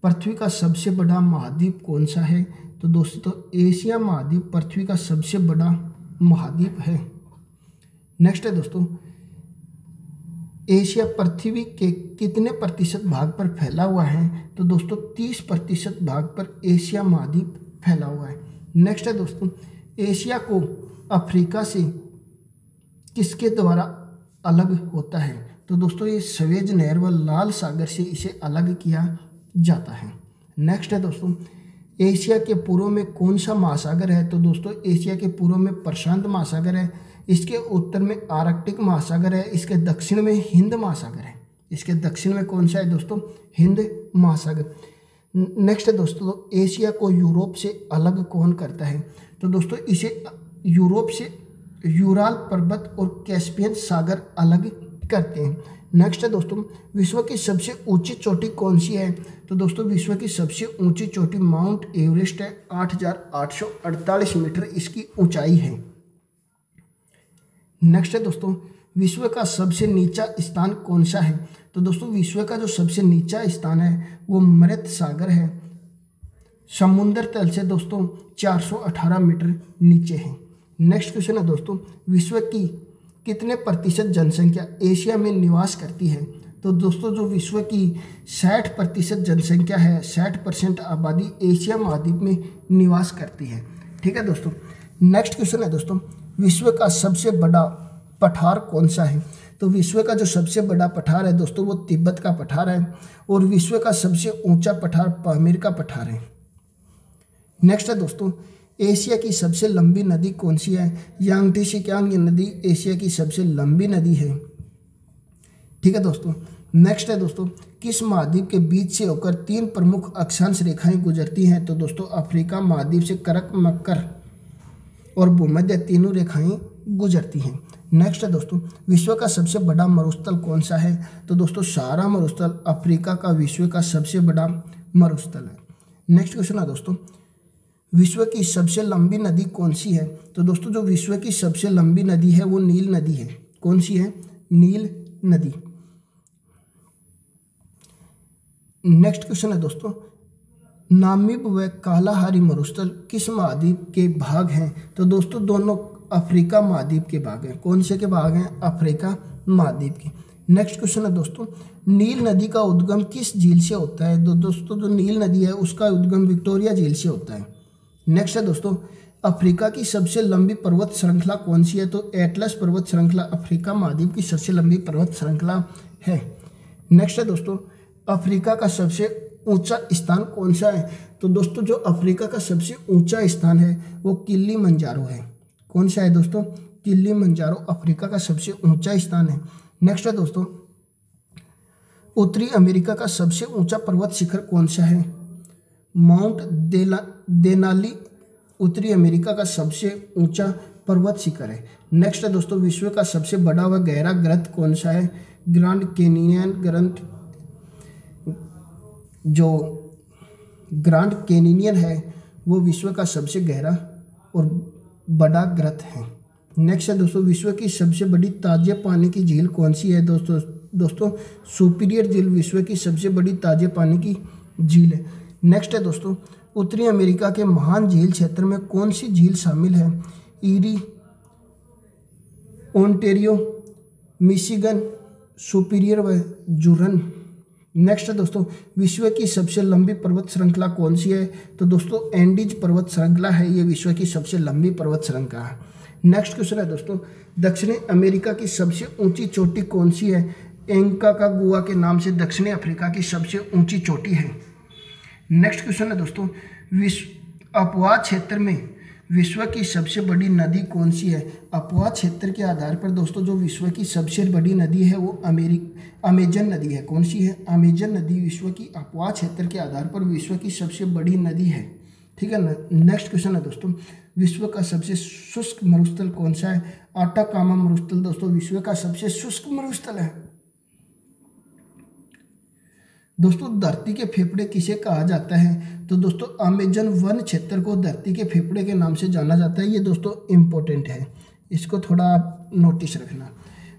पृथ्वी का सबसे बड़ा महाद्वीप कौन सा है? तो दोस्तों एशिया महाद्वीप पृथ्वी का सबसे बड़ा महाद्वीप है। नेक्स्ट है दोस्तों, एशिया पृथ्वी के कितने प्रतिशत भाग पर फैला हुआ है? तो दोस्तों 30% भाग पर एशिया महाद्वीप फैला हुआ है। नेक्स्ट है दोस्तों, एशिया को अफ्रीका से किसके द्वारा अलग होता है? तो दोस्तों ये स्वेज नहर व लाल सागर से इसे अलग किया जाता है। नेक्स्ट है दोस्तों, एशिया के पूर्व में कौन सा महासागर है? तो दोस्तों एशिया के पूर्व में प्रशांत महासागर है, इसके उत्तर में आर्कटिक महासागर है, इसके दक्षिण में हिंद महासागर है। इसके दक्षिण में कौन सा है दोस्तों? हिंद महासागर। नेक्स्ट है दोस्तों, एशिया को यूरोप से अलग कौन करता है? तो दोस्तों इसे यूरोप से यूराल पर्वत और कैस्पियन सागर अलग करते हैं। नेक्स्ट है दोस्तों, विश्व की सबसे ऊंची चोटी कौन सी है? तो दोस्तों विश्व की सबसे ऊंची चोटी माउंट एवरेस्ट है, 8,848 मीटर इसकी ऊंचाई है। नेक्स्ट है दोस्तों, विश्व का सबसे नीचा स्थान कौन सा है? तो दोस्तों विश्व का जो सबसे नीचा स्थान है वो मृत सागर है, समुद्र तल से दोस्तों 418 मीटर नीचे है। नेक्स्ट क्वेश्चन है दोस्तों, विश्व की कितने प्रतिशत जनसंख्या एशिया में निवास करती है? तो दोस्तों जो विश्व की 60% जनसंख्या है, 60% आबादी एशिया महाद्वीप में निवास करती है। ठीक है दोस्तों। नेक्स्ट क्वेश्चन है दोस्तों, विश्व का सबसे बड़ा पठार कौन सा है? तो विश्व का जो सबसे बड़ा पठार है दोस्तों वो तिब्बत का पठार है, और विश्व का सबसे ऊंचा पठार पामीर का पठार है। नेक्स्ट है दोस्तों, एशिया की सबसे लंबी नदी कौन सी है? यांगटी कियांग नदी एशिया की सबसे लंबी नदी है। ठीक है दोस्तों। नेक्स्ट है दोस्तों, किस महाद्वीप के बीच से होकर 3 प्रमुख अक्षांश रेखाएं गुजरती हैं? तो दोस्तों अफ्रीका महाद्वीप से करक मकर और भूमध्य तीनों रेखाएं गुजरती हैं। नेक्स्ट है दोस्तों, विश्व का सबसे बड़ा मरुस्थल कौन सा है? तो दोस्तों सहारा मरुस्थल अफ्रीका का विश्व का सबसे बड़ा मरुस्थल है। नेक्स्ट क्वेश्चन है दोस्तों, विश्व की सबसे लंबी नदी कौन सी है? तो दोस्तों जो विश्व की सबसे लंबी नदी है वो नील नदी है। कौन सी है? नील नदी। नेक्स्ट क्वेश्चन है दोस्तों, नामीब व कालाहारी मरुस्थल किस महाद्वीप के भाग हैं? तो दोस्तों दोनों अफ्रीका महाद्वीप के भाग हैं। कौन से के भाग हैं? अफ्रीका महाद्वीप के। नेक्स्ट क्वेश्चन है दोस्तों, नील नदी का उद्गम किस झील से होता है? तो दोस्तों जो नील नदी है उसका उद्गम विक्टोरिया झील से होता है। नेक्स्ट है दोस्तों, अफ्रीका की सबसे लंबी पर्वत श्रृंखला कौन सी है? तो एटलस पर्वत श्रृंखला अफ्रीका महाद्वीप की सबसे लंबी पर्वत श्रृंखला है। नेक्स्ट है दोस्तों, अफ्रीका का सबसे ऊंचा स्थान कौन सा है? तो दोस्तों जो अफ्रीका का सबसे ऊंचा स्थान है वो किलिमंजारो है। कौन सा है दोस्तों? किलिमंजारो अफ्रीका का सबसे ऊंचा स्थान है। नेक्स्ट है दोस्तों, उत्तरी अमेरिका का सबसे ऊंचा पर्वत शिखर कौन सा है? माउंट देनाली उत्तरी अमेरिका का सबसे ऊंचा पर्वत शिखर है। नेक्स्ट है दोस्तों, विश्व का सबसे बड़ा व गहरा ग्रंथ कौन सा है? ग्रांड कैनियन ग्रंथ। जो ग्रांड कैनियन है वो विश्व का सबसे गहरा और बड़ा ग्रंथ है। नेक्स्ट है दोस्तों, विश्व की सबसे बड़ी ताजे पानी की झील कौन सी है? दोस्तों सुपीरियर झील विश्व की सबसे बड़ी ताजे पानी की झील है। नेक्स्ट है दोस्तों, उत्तरी अमेरिका के महान झील क्षेत्र में कौन सी झील शामिल है? ईरी, ओंटेरियो, मिशिगन, सुपीरियर व जुरन। नेक्स्ट है दोस्तों, विश्व की सबसे लंबी पर्वत श्रृंखला कौन सी है? तो दोस्तों एंडीज पर्वत श्रृंखला है, ये विश्व की सबसे लंबी पर्वत श्रृंखला है। नेक्स्ट क्वेश्चन है दोस्तों, दक्षिणी अमेरिका की सबसे ऊंची चोटी कौन सी है? एंकाकागुआ के नाम से दक्षिणी अफ्रीका की सबसे ऊंची चोटी है। नेक्स्ट क्वेश्चन है दोस्तों, विश्व अपवाह क्षेत्र में विश्व की सबसे बड़ी नदी कौन सी है? अपवाह क्षेत्र के आधार पर दोस्तों जो विश्व की सबसे बड़ी नदी है वो अमेजन नदी है। कौन सी है? अमेजन नदी विश्व की अपवाह क्षेत्र के आधार पर विश्व की सबसे बड़ी नदी है। ठीक है ना। नेक्स्ट क्वेश्चन है दोस्तों, विश्व का सबसे शुष्क मरुस्थल कौन सा है? आटाकामा मरुस्थल दोस्तों विश्व का सबसे शुष्क मरुस्थल है। दोस्तों धरती के फेफड़े किसे कहा जाता है? तो दोस्तों अमेजन वन क्षेत्र को धरती के फेफड़े के नाम से जाना जाता है। ये दोस्तों इम्पोर्टेंट है, इसको थोड़ा आप नोटिस रखना।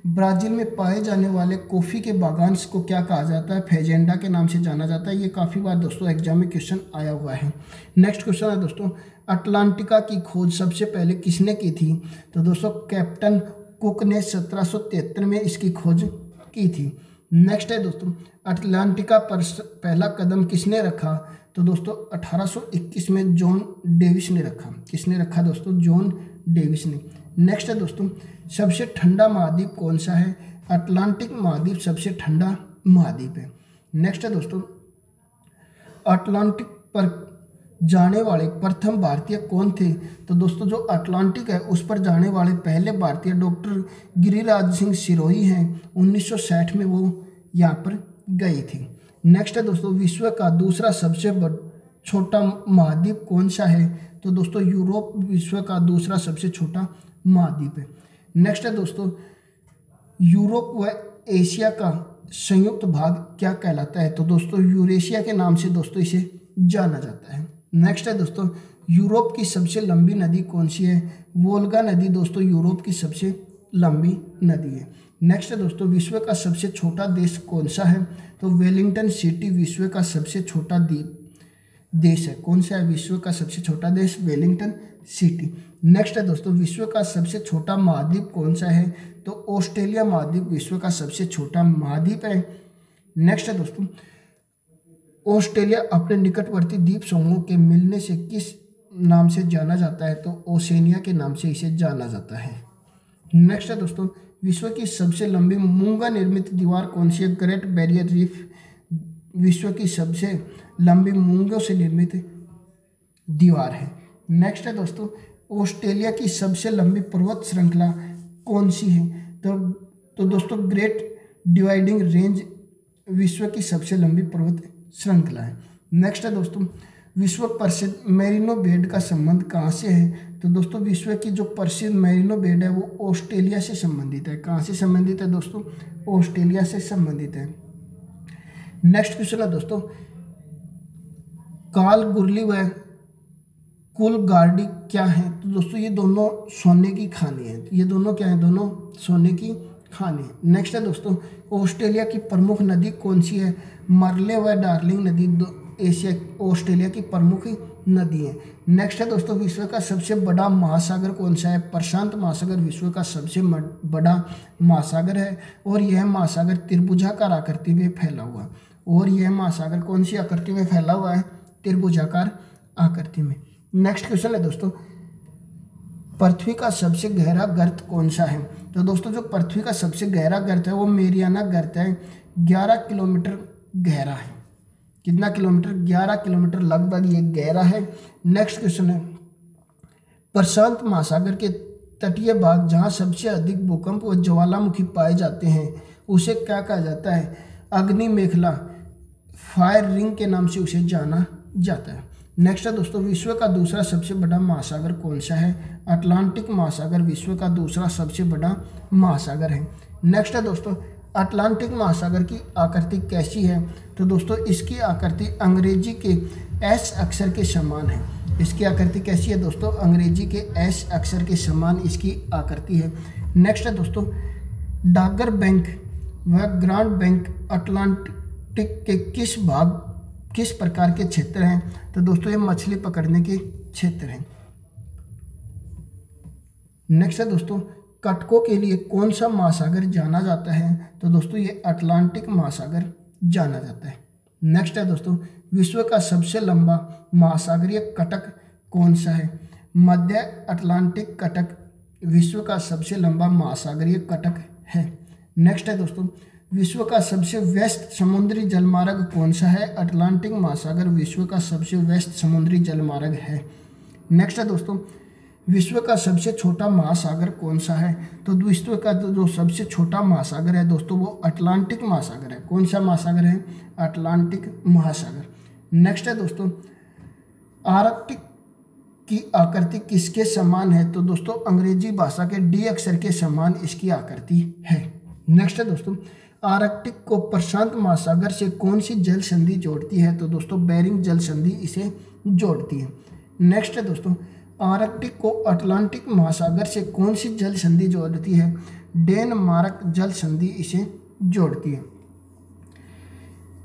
ब्राज़ील में पाए जाने वाले कॉफ़ी के बागान को क्या कहा जाता है? फेजेंडा के नाम से जाना जाता है। ये काफ़ी बार दोस्तों एग्जाम में क्वेश्चन आया हुआ है। नेक्स्ट क्वेश्चन है दोस्तों, अटलांटिका की खोज सबसे पहले किसने की थी? तो दोस्तों कैप्टन कुक ने 1773 में इसकी खोज की थी। नेक्स्ट है दोस्तों, अटलांटिका पर पहला कदम किसने रखा? तो दोस्तों 1821 में जॉन डेविस ने रखा। किसने रखा दोस्तों? जॉन डेविस ने। नेक्स्ट है दोस्तों, सबसे ठंडा महाद्वीप कौन सा है? अटलांटिक महाद्वीप सबसे ठंडा महाद्वीप है। नेक्स्ट है दोस्तों, अटलांटिक पर जाने वाले प्रथम भारतीय कौन थे? तो दोस्तों जो अटलांटिक है उस पर जाने वाले पहले भारतीय डॉक्टर गिरिराज सिंह सिरोही हैं। 1960 में वो यहाँ पर गए थे। नेक्स्ट है दोस्तों, विश्व का दूसरा सबसे छोटा महाद्वीप कौन सा है? तो दोस्तों यूरोप विश्व का दूसरा सबसे छोटा महाद्वीप है। नेक्स्ट है दोस्तों, यूरोप व एशिया का संयुक्त भाग क्या कहलाता है? तो दोस्तों यूरेशिया के नाम से दोस्तों इसे जाना जाता है। नेक्स्ट है दोस्तों, यूरोप की सबसे लंबी नदी कौन सी है? वोल्गा नदी दोस्तों यूरोप की सबसे लंबी नदी है। नेक्स्ट है दोस्तों, विश्व का सबसे छोटा देश कौन सा है? तो वेलिंगटन सिटी विश्व का सबसे छोटा देश है। कौन सा है विश्व का सबसे छोटा देश? Wellington city. नेक्स्ट है दोस्तों, विश्व का सबसे छोटा महाद्वीप कौन सा है? तो ऑस्ट्रेलिया महाद्वीप विश्व का सबसे छोटा महाद्वीप है। नेक्स्ट है दोस्तों, ऑस्ट्रेलिया अपने निकटवर्ती द्वीप समूह के मिलने से किस नाम से जाना जाता है? तो ओसेनिया के नाम से इसे जाना जाता है। नेक्स्ट है दोस्तों, विश्व की सबसे लंबी मूंगा निर्मित दीवार कौन सी है? ग्रेट बैरियर रीफ विश्व की सबसे लंबी मूंगों से निर्मित दीवार है। नेक्स्ट है दोस्तों, ऑस्ट्रेलिया की सबसे लंबी पर्वत श्रृंखला कौन सी है? तो दोस्तों ग्रेट डिवाइडिंग रेंज विश्व की सबसे लंबी पर्वत श्रृंखला है। नेक्स्ट है दोस्तों, विश्व प्रसिद्ध मेरिनो बेड का संबंध कहाँ से है? तो दोस्तों विश्व की जो प्रसिद्ध मेरिनो बेड है वो ऑस्ट्रेलिया से संबंधित है। कहाँ से संबंधित है दोस्तों? ऑस्ट्रेलिया से संबंधित है। नेक्स्ट क्वेश्चन है दोस्तों, कालगुरली व कुलगार्डी क्या है? तो दोस्तों ये दोनों सोने की खानी है। ये दोनों क्या है? दोनों सोने की खानी है। नेक्स्ट है दोस्तों, ऑस्ट्रेलिया की प्रमुख नदी कौन सी है? मरले व डार्लिंग नदी ऑस्ट्रेलिया की प्रमुख नदी है। नेक्स्ट है दोस्तों, विश्व का सबसे बड़ा महासागर कौन सा है? प्रशांत महासागर विश्व का सबसे बड़ा महासागर है और यह महासागर त्रिभुजाकार आकृति में फैला हुआ। और यह महासागर कौन सी आकृति में फैला हुआ है? त्रिभुजाकार आकृति में। नेक्स्ट क्वेश्चन है दोस्तों, पृथ्वी का सबसे गहरा गर्त कौन सा है? तो दोस्तों जो पृथ्वी का सबसे गहरा गर्त है वो मेरियाना गर्त है। 11 किलोमीटर गहरा है। कितना किलोमीटर? 11 किलोमीटर लगभग ये गहरा है। नेक्स्ट क्वेश्चन है, प्रशांत महासागर के तटीय भाग जहाँ सबसे अधिक भूकंप व ज्वालामुखी पाए जाते हैं उसे क्या कहा जाता है? अग्नि मेखला फायर रिंग के नाम से उसे जाना जाता है। नेक्स्ट है दोस्तों, विश्व का दूसरा सबसे बड़ा महासागर कौन सा है? अटलांटिक महासागर विश्व का दूसरा सबसे बड़ा महासागर है। नेक्स्ट है दोस्तों, अटलांटिक महासागर की आकृति कैसी है? तो दोस्तों इसकी आकृति अंग्रेजी के एस अक्षर के समान है। इसकी आकृति कैसी है दोस्तों? अंग्रेजी के एस अक्षर के समान इसकी आकृति है। नेक्स्ट है दोस्तों, डागर बैंक व ग्रांड बैंक अटलांटिक के किस प्रकार के क्षेत्र हैं? तो दोस्तों ये मछली पकड़ने के क्षेत्र हैं। नेक्स्ट है दोस्तों, कटकों के लिए कौन सा महासागर जाना जाता है? तो दोस्तों ये अटलांटिक महासागर जाना जाता है। नेक्स्ट है दोस्तों, विश्व का सबसे लंबा महासागरीय कटक कौन सा है? मध्य अटलांटिक कटक विश्व का सबसे लंबा महासागरीय कटक है। नेक्स्ट है दोस्तों, विश्व का सबसे व्यस्त समुद्री जलमार्ग कौन सा है? अटलांटिक महासागर विश्व का सबसे व्यस्त समुद्री जलमार्ग है। नेक्स्ट है दोस्तों, विश्व का सबसे छोटा महासागर कौन सा है? तो विश्व का जो सबसे छोटा महासागर है दोस्तों वो अटलांटिक महासागर है। कौन सा महासागर है? अटलांटिक महासागर। नेक्स्ट है दोस्तों, आर्कटिक की आकृति किसके समान है? तो दोस्तों अंग्रेजी भाषा के डी अक्षर के समान इसकी आकृति है। नेक्स्ट है दोस्तों, आर्कटिक को प्रशांत महासागर से कौन सी जल संधि जोड़ती है? तो दोस्तों बेरिंग जल संधि इसे जोड़ती है। नेक्स्ट है दोस्तों, आर्कटिक को अटलांटिक महासागर से कौन सी जल संधि जोड़ती है? डेनमार्क जल संधि इसे जोड़ती है।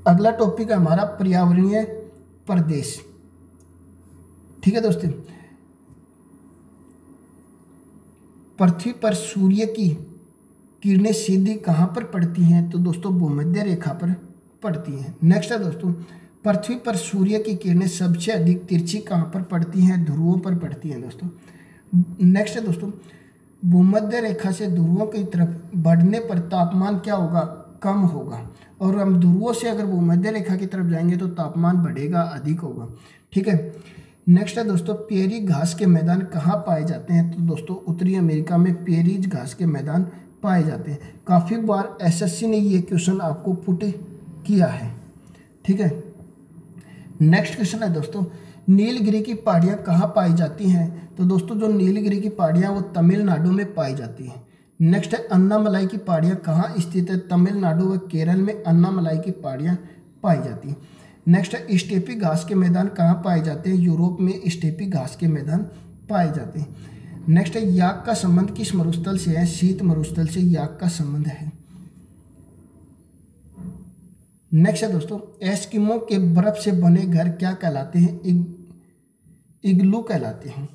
अगला टॉपिक है हमारा पर्यावरणीय प्रदेश। ठीक है दोस्तों, पृथ्वी पर सूर्य की किरणें सीधी कहाँ पर पड़ती हैं? तो दोस्तों भूमध्य रेखा पर पड़ती हैं। नेक्स्ट है दोस्तों, पृथ्वी पर सूर्य की किरणें सबसे अधिक तिरछी कहाँ पर पड़ती हैं? ध्रुवों पर पड़ती हैं दोस्तों। नेक्स्ट है दोस्तों, भूमध्य रेखा से ध्रुवों की तरफ बढ़ने पर तापमान क्या होगा? कम होगा। और हम ध्रुवों से अगर भूमध्य रेखा की तरफ जाएंगे तो तापमान बढ़ेगा, अधिक होगा। ठीक है। नेक्स्ट है दोस्तों, प्रेरी घास के मैदान कहाँ पाए जाते हैं? तो दोस्तों उत्तरी अमेरिका में प्रेरी घास के मैदान पाए जाते हैं। काफ़ी बार एसएससी ने ये क्वेश्चन आपको पुट किया है। ठीक है। नेक्स्ट क्वेश्चन है दोस्तों, नीलगिरी की पहाड़ियाँ कहाँ पाई जाती हैं? तो दोस्तों जो नीलगिरी की पहाड़ियाँ वो तमिलनाडु में पाई जाती हैं। नेक्स्ट है, अन्नामलाई की पहाड़ियाँ कहाँ स्थित है? तमिलनाडु व केरल में अन्नामलाई की पहाड़ियाँ पाई जाती हैं। नेक्स्ट है, स्टेपी घास के मैदान कहाँ पाए जाते हैं? यूरोप में स्टेपी घास के मैदान पाए जाते हैं। नेक्स्ट है, याक का संबंध किस मरुस्थल से है? शीत मरुस्थल से याक का संबंध है। नेक्स्ट है दोस्तों, एस्किमो के बर्फ से बने घर क्या कहलाते हैं? इग्लू कहलाते हैं।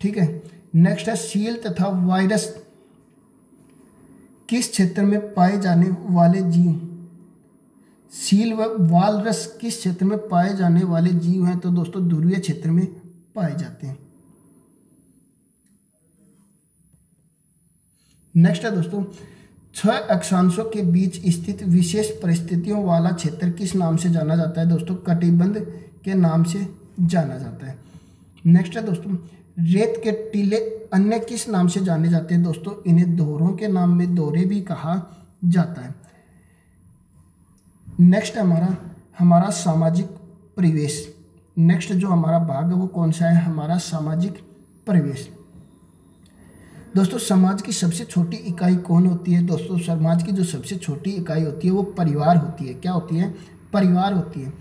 ठीक है। नेक्स्ट है, सील तथा वायरस किस क्षेत्र में पाए जाने वाले जीव? सील व वालरस किस क्षेत्र में पाए जाने वाले जीव हैं? तो दोस्तों ध्रुवीय क्षेत्र में पाए जाते हैं। नेक्स्ट है दोस्तों, 6 अक्षांशों के बीच स्थित विशेष परिस्थितियों वाला क्षेत्र किस नाम से जाना जाता है? दोस्तों कटिबंध के नाम से जाना जाता है। नेक्स्ट है दोस्तों, रेत के टीले अन्य किस नाम से जाने जाते हैं? दोस्तों इन्हें दोहरों के नाम में दोहरे भी कहा जाता है। नेक्स्ट हमारा सामाजिक परिवेश। नेक्स्ट जो हमारा भाग है वो कौन सा है? हमारा सामाजिक परिवेश। दोस्तों समाज की सबसे छोटी इकाई कौन होती है? दोस्तों समाज की जो सबसे छोटी इकाई होती है वो परिवार होती है। क्या होती है? परिवार होती है।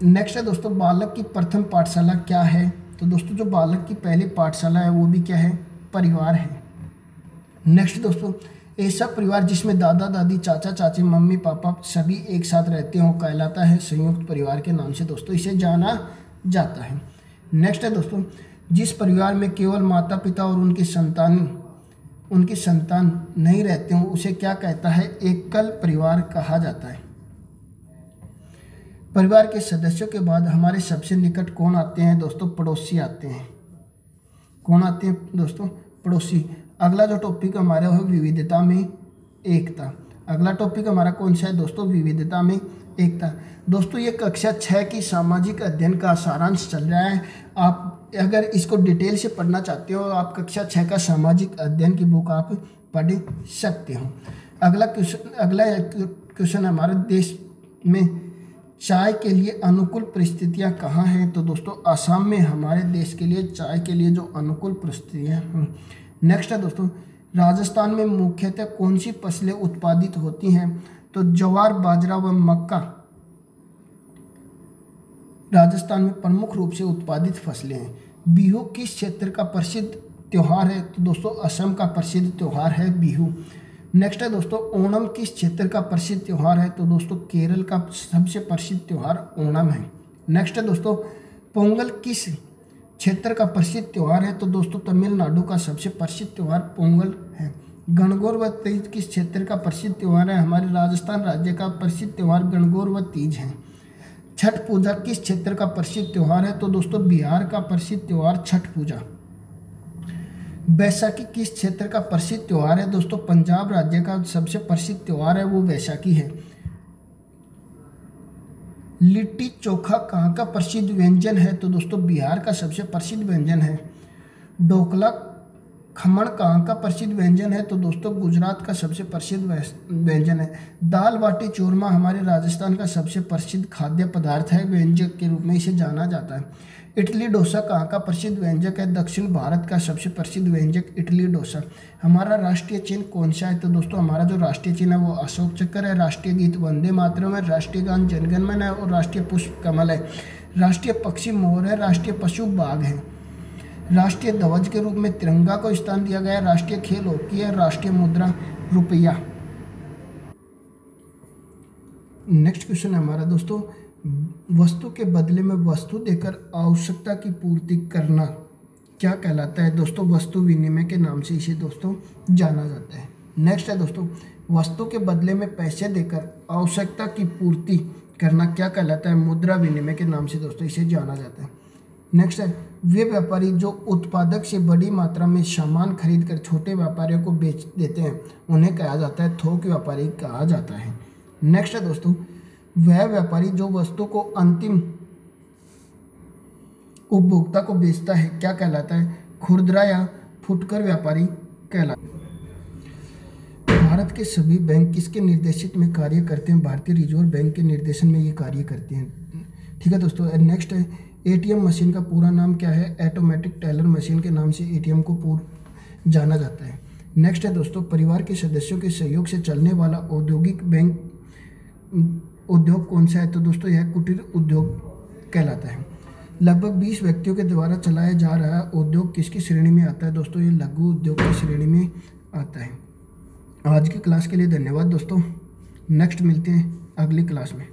नेक्स्ट है दोस्तों, बालक की प्रथम पाठशाला क्या है? तो दोस्तों जो बालक की पहली पाठशाला है वो भी क्या है? परिवार है। नेक्स्ट दोस्तों, ऐसा परिवार जिसमें दादा दादी चाचा चाची मम्मी पापा सभी एक साथ रहते हो कहलाता है संयुक्त परिवार के नाम से दोस्तों इसे जाना जाता है। नेक्स्ट है दोस्तों, जिस परिवार में केवल माता पिता और उनकी संतान नहीं रहते हो उसे क्या कहता है? एकल परिवार कहा जाता है। परिवार के सदस्यों के बाद हमारे सबसे निकट कौन आते हैं? दोस्तों पड़ोसी आते हैं। कौन आते हैं दोस्तों? पड़ोसी। अगला जो टॉपिक हमारा है विविधता में एकता। अगला टॉपिक हमारा कौन सा है दोस्तों? विविधता में एकता। दोस्तों ये कक्षा 6 की सामाजिक अध्ययन का सारांश चल रहा है। आप अगर इसको डिटेल से पढ़ना चाहते हो आप कक्षा 6 का सामाजिक अध्ययन की बुक आप पढ़ सकते हो। अगला क्वेश्चन हमारे देश में चाय के लिए अनुकूल परिस्थितियां कहाँ हैं? तो दोस्तों असम में हमारे देश के लिए चाय के लिए जो अनुकूल परिस्थितियाँ हैं। नेक्स्ट है दोस्तों, राजस्थान में मुख्यतः कौन सी फसलें उत्पादित होती हैं? तो ज्वार बाजरा व मक्का राजस्थान में प्रमुख रूप से उत्पादित फसलें हैं। बिहू किस क्षेत्र का प्रसिद्ध त्यौहार है? तो दोस्तों असम का प्रसिद्ध त्यौहार है बिहू। नेक्स्ट है दोस्तों, ओणम किस क्षेत्र का प्रसिद्ध त्यौहार है? तो दोस्तों केरल का सबसे प्रसिद्ध त्यौहार ओणम है। नेक्स्ट है दोस्तों, पोंगल किस क्षेत्र का प्रसिद्ध त्यौहार है? तो दोस्तों तमिलनाडु का सबसे प्रसिद्ध त्यौहार पोंगल है। गणगौर व तीज किस क्षेत्र का प्रसिद्ध त्यौहार है? हमारे राजस्थान राज्य का प्रसिद्ध त्यौहार गणगौर व तीज है। छठ पूजा किस क्षेत्र का प्रसिद्ध त्यौहार है? तो दोस्तों बिहार का प्रसिद्ध त्यौहार छठ पूजा। बैसाखी किस क्षेत्र का प्रसिद्ध त्यौहार है? दोस्तों पंजाब राज्य का सबसे प्रसिद्ध त्यौहार है वो बैसाखी है। लिट्टी चोखा कहाँ का प्रसिद्ध व्यंजन है? तो दोस्तों बिहार का सबसे प्रसिद्ध व्यंजन है। ढोकला खमण कहाँ का प्रसिद्ध व्यंजन है? तो दोस्तों गुजरात का सबसे प्रसिद्ध व्यंजन है। दाल बाटी चूरमा हमारे राजस्थान का सबसे प्रसिद्ध खाद्य पदार्थ है, व्यंजक के रूप में इसे जाना जाता है। इडली डोसा कहाँ का प्रसिद्ध व्यंजक है? दक्षिण भारत का सबसे प्रसिद्ध व्यंजक इडली डोसा। हमारा राष्ट्रीय चिन्ह कौन सा है? तो दोस्तों हमारा जो राष्ट्रीय चिन्ह है वो अशोक चक्र है। राष्ट्रीय गीत वंदे मातरम है। राष्ट्रीय गान जनगण मन है और राष्ट्रीय पुष्प कमल है। राष्ट्रीय पक्षी मोर है। राष्ट्रीय पशु बाघ है। राष्ट्रीय ध्वज के रूप में तिरंगा को स्थान दिया गया है। राष्ट्रीय खेल हॉकी है। राष्ट्रीय मुद्रा रुपया। नेक्स्ट क्वेश्चन है हमारा दोस्तों, वस्तु के बदले में वस्तु देकर आवश्यकता की पूर्ति करना क्या कहलाता है? दोस्तों वस्तु विनिमय के नाम से इसे दोस्तों जाना जाता है। नेक्स्ट है दोस्तों, वस्तु के बदले में पैसे देकर आवश्यकता की पूर्ति करना क्या कहलाता है? मुद्रा विनिमय के नाम से दोस्तों इसे जाना जाता है। नेक्स्ट है, वे व्यापारी जो उत्पादक से बड़ी मात्रा में सामान खरीद कर छोटे व्यापारियों को बेच देते हैं उन्हें कहा जाता है थोक व्यापारी कहा जाता है। नेक्स्ट है दोस्तों, वह व्यापारी जो वस्तु को अंतिम उपभोक्ता को बेचता है क्या कहलाता है? खुदरा या फुटकर व्यापारी कहलाता है। भारत के सभी बैंक किसके निर्देशित में कार्य करते हैं? भारतीय रिजर्व बैंक के निर्देशन में ये कार्य करते हैं। ठीक है दोस्तों। नेक्स्ट है, एटीएम मशीन का पूरा नाम क्या है? ऑटोमेटिक टेलर मशीन के नाम से एटीएम को जाना जाता है। नेक्स्ट है दोस्तों, परिवार के सदस्यों के सहयोग से चलने वाला औद्योगिक बैंक उद्योग कौन सा है? तो दोस्तों यह कुटीर उद्योग कहलाता है। लगभग 20 व्यक्तियों के द्वारा चलाया जा रहा उद्योग किसकी श्रेणी में आता है? दोस्तों ये लघु उद्योग की श्रेणी में आता है। आज की क्लास के लिए धन्यवाद दोस्तों। नेक्स्ट मिलते हैं अगली क्लास में।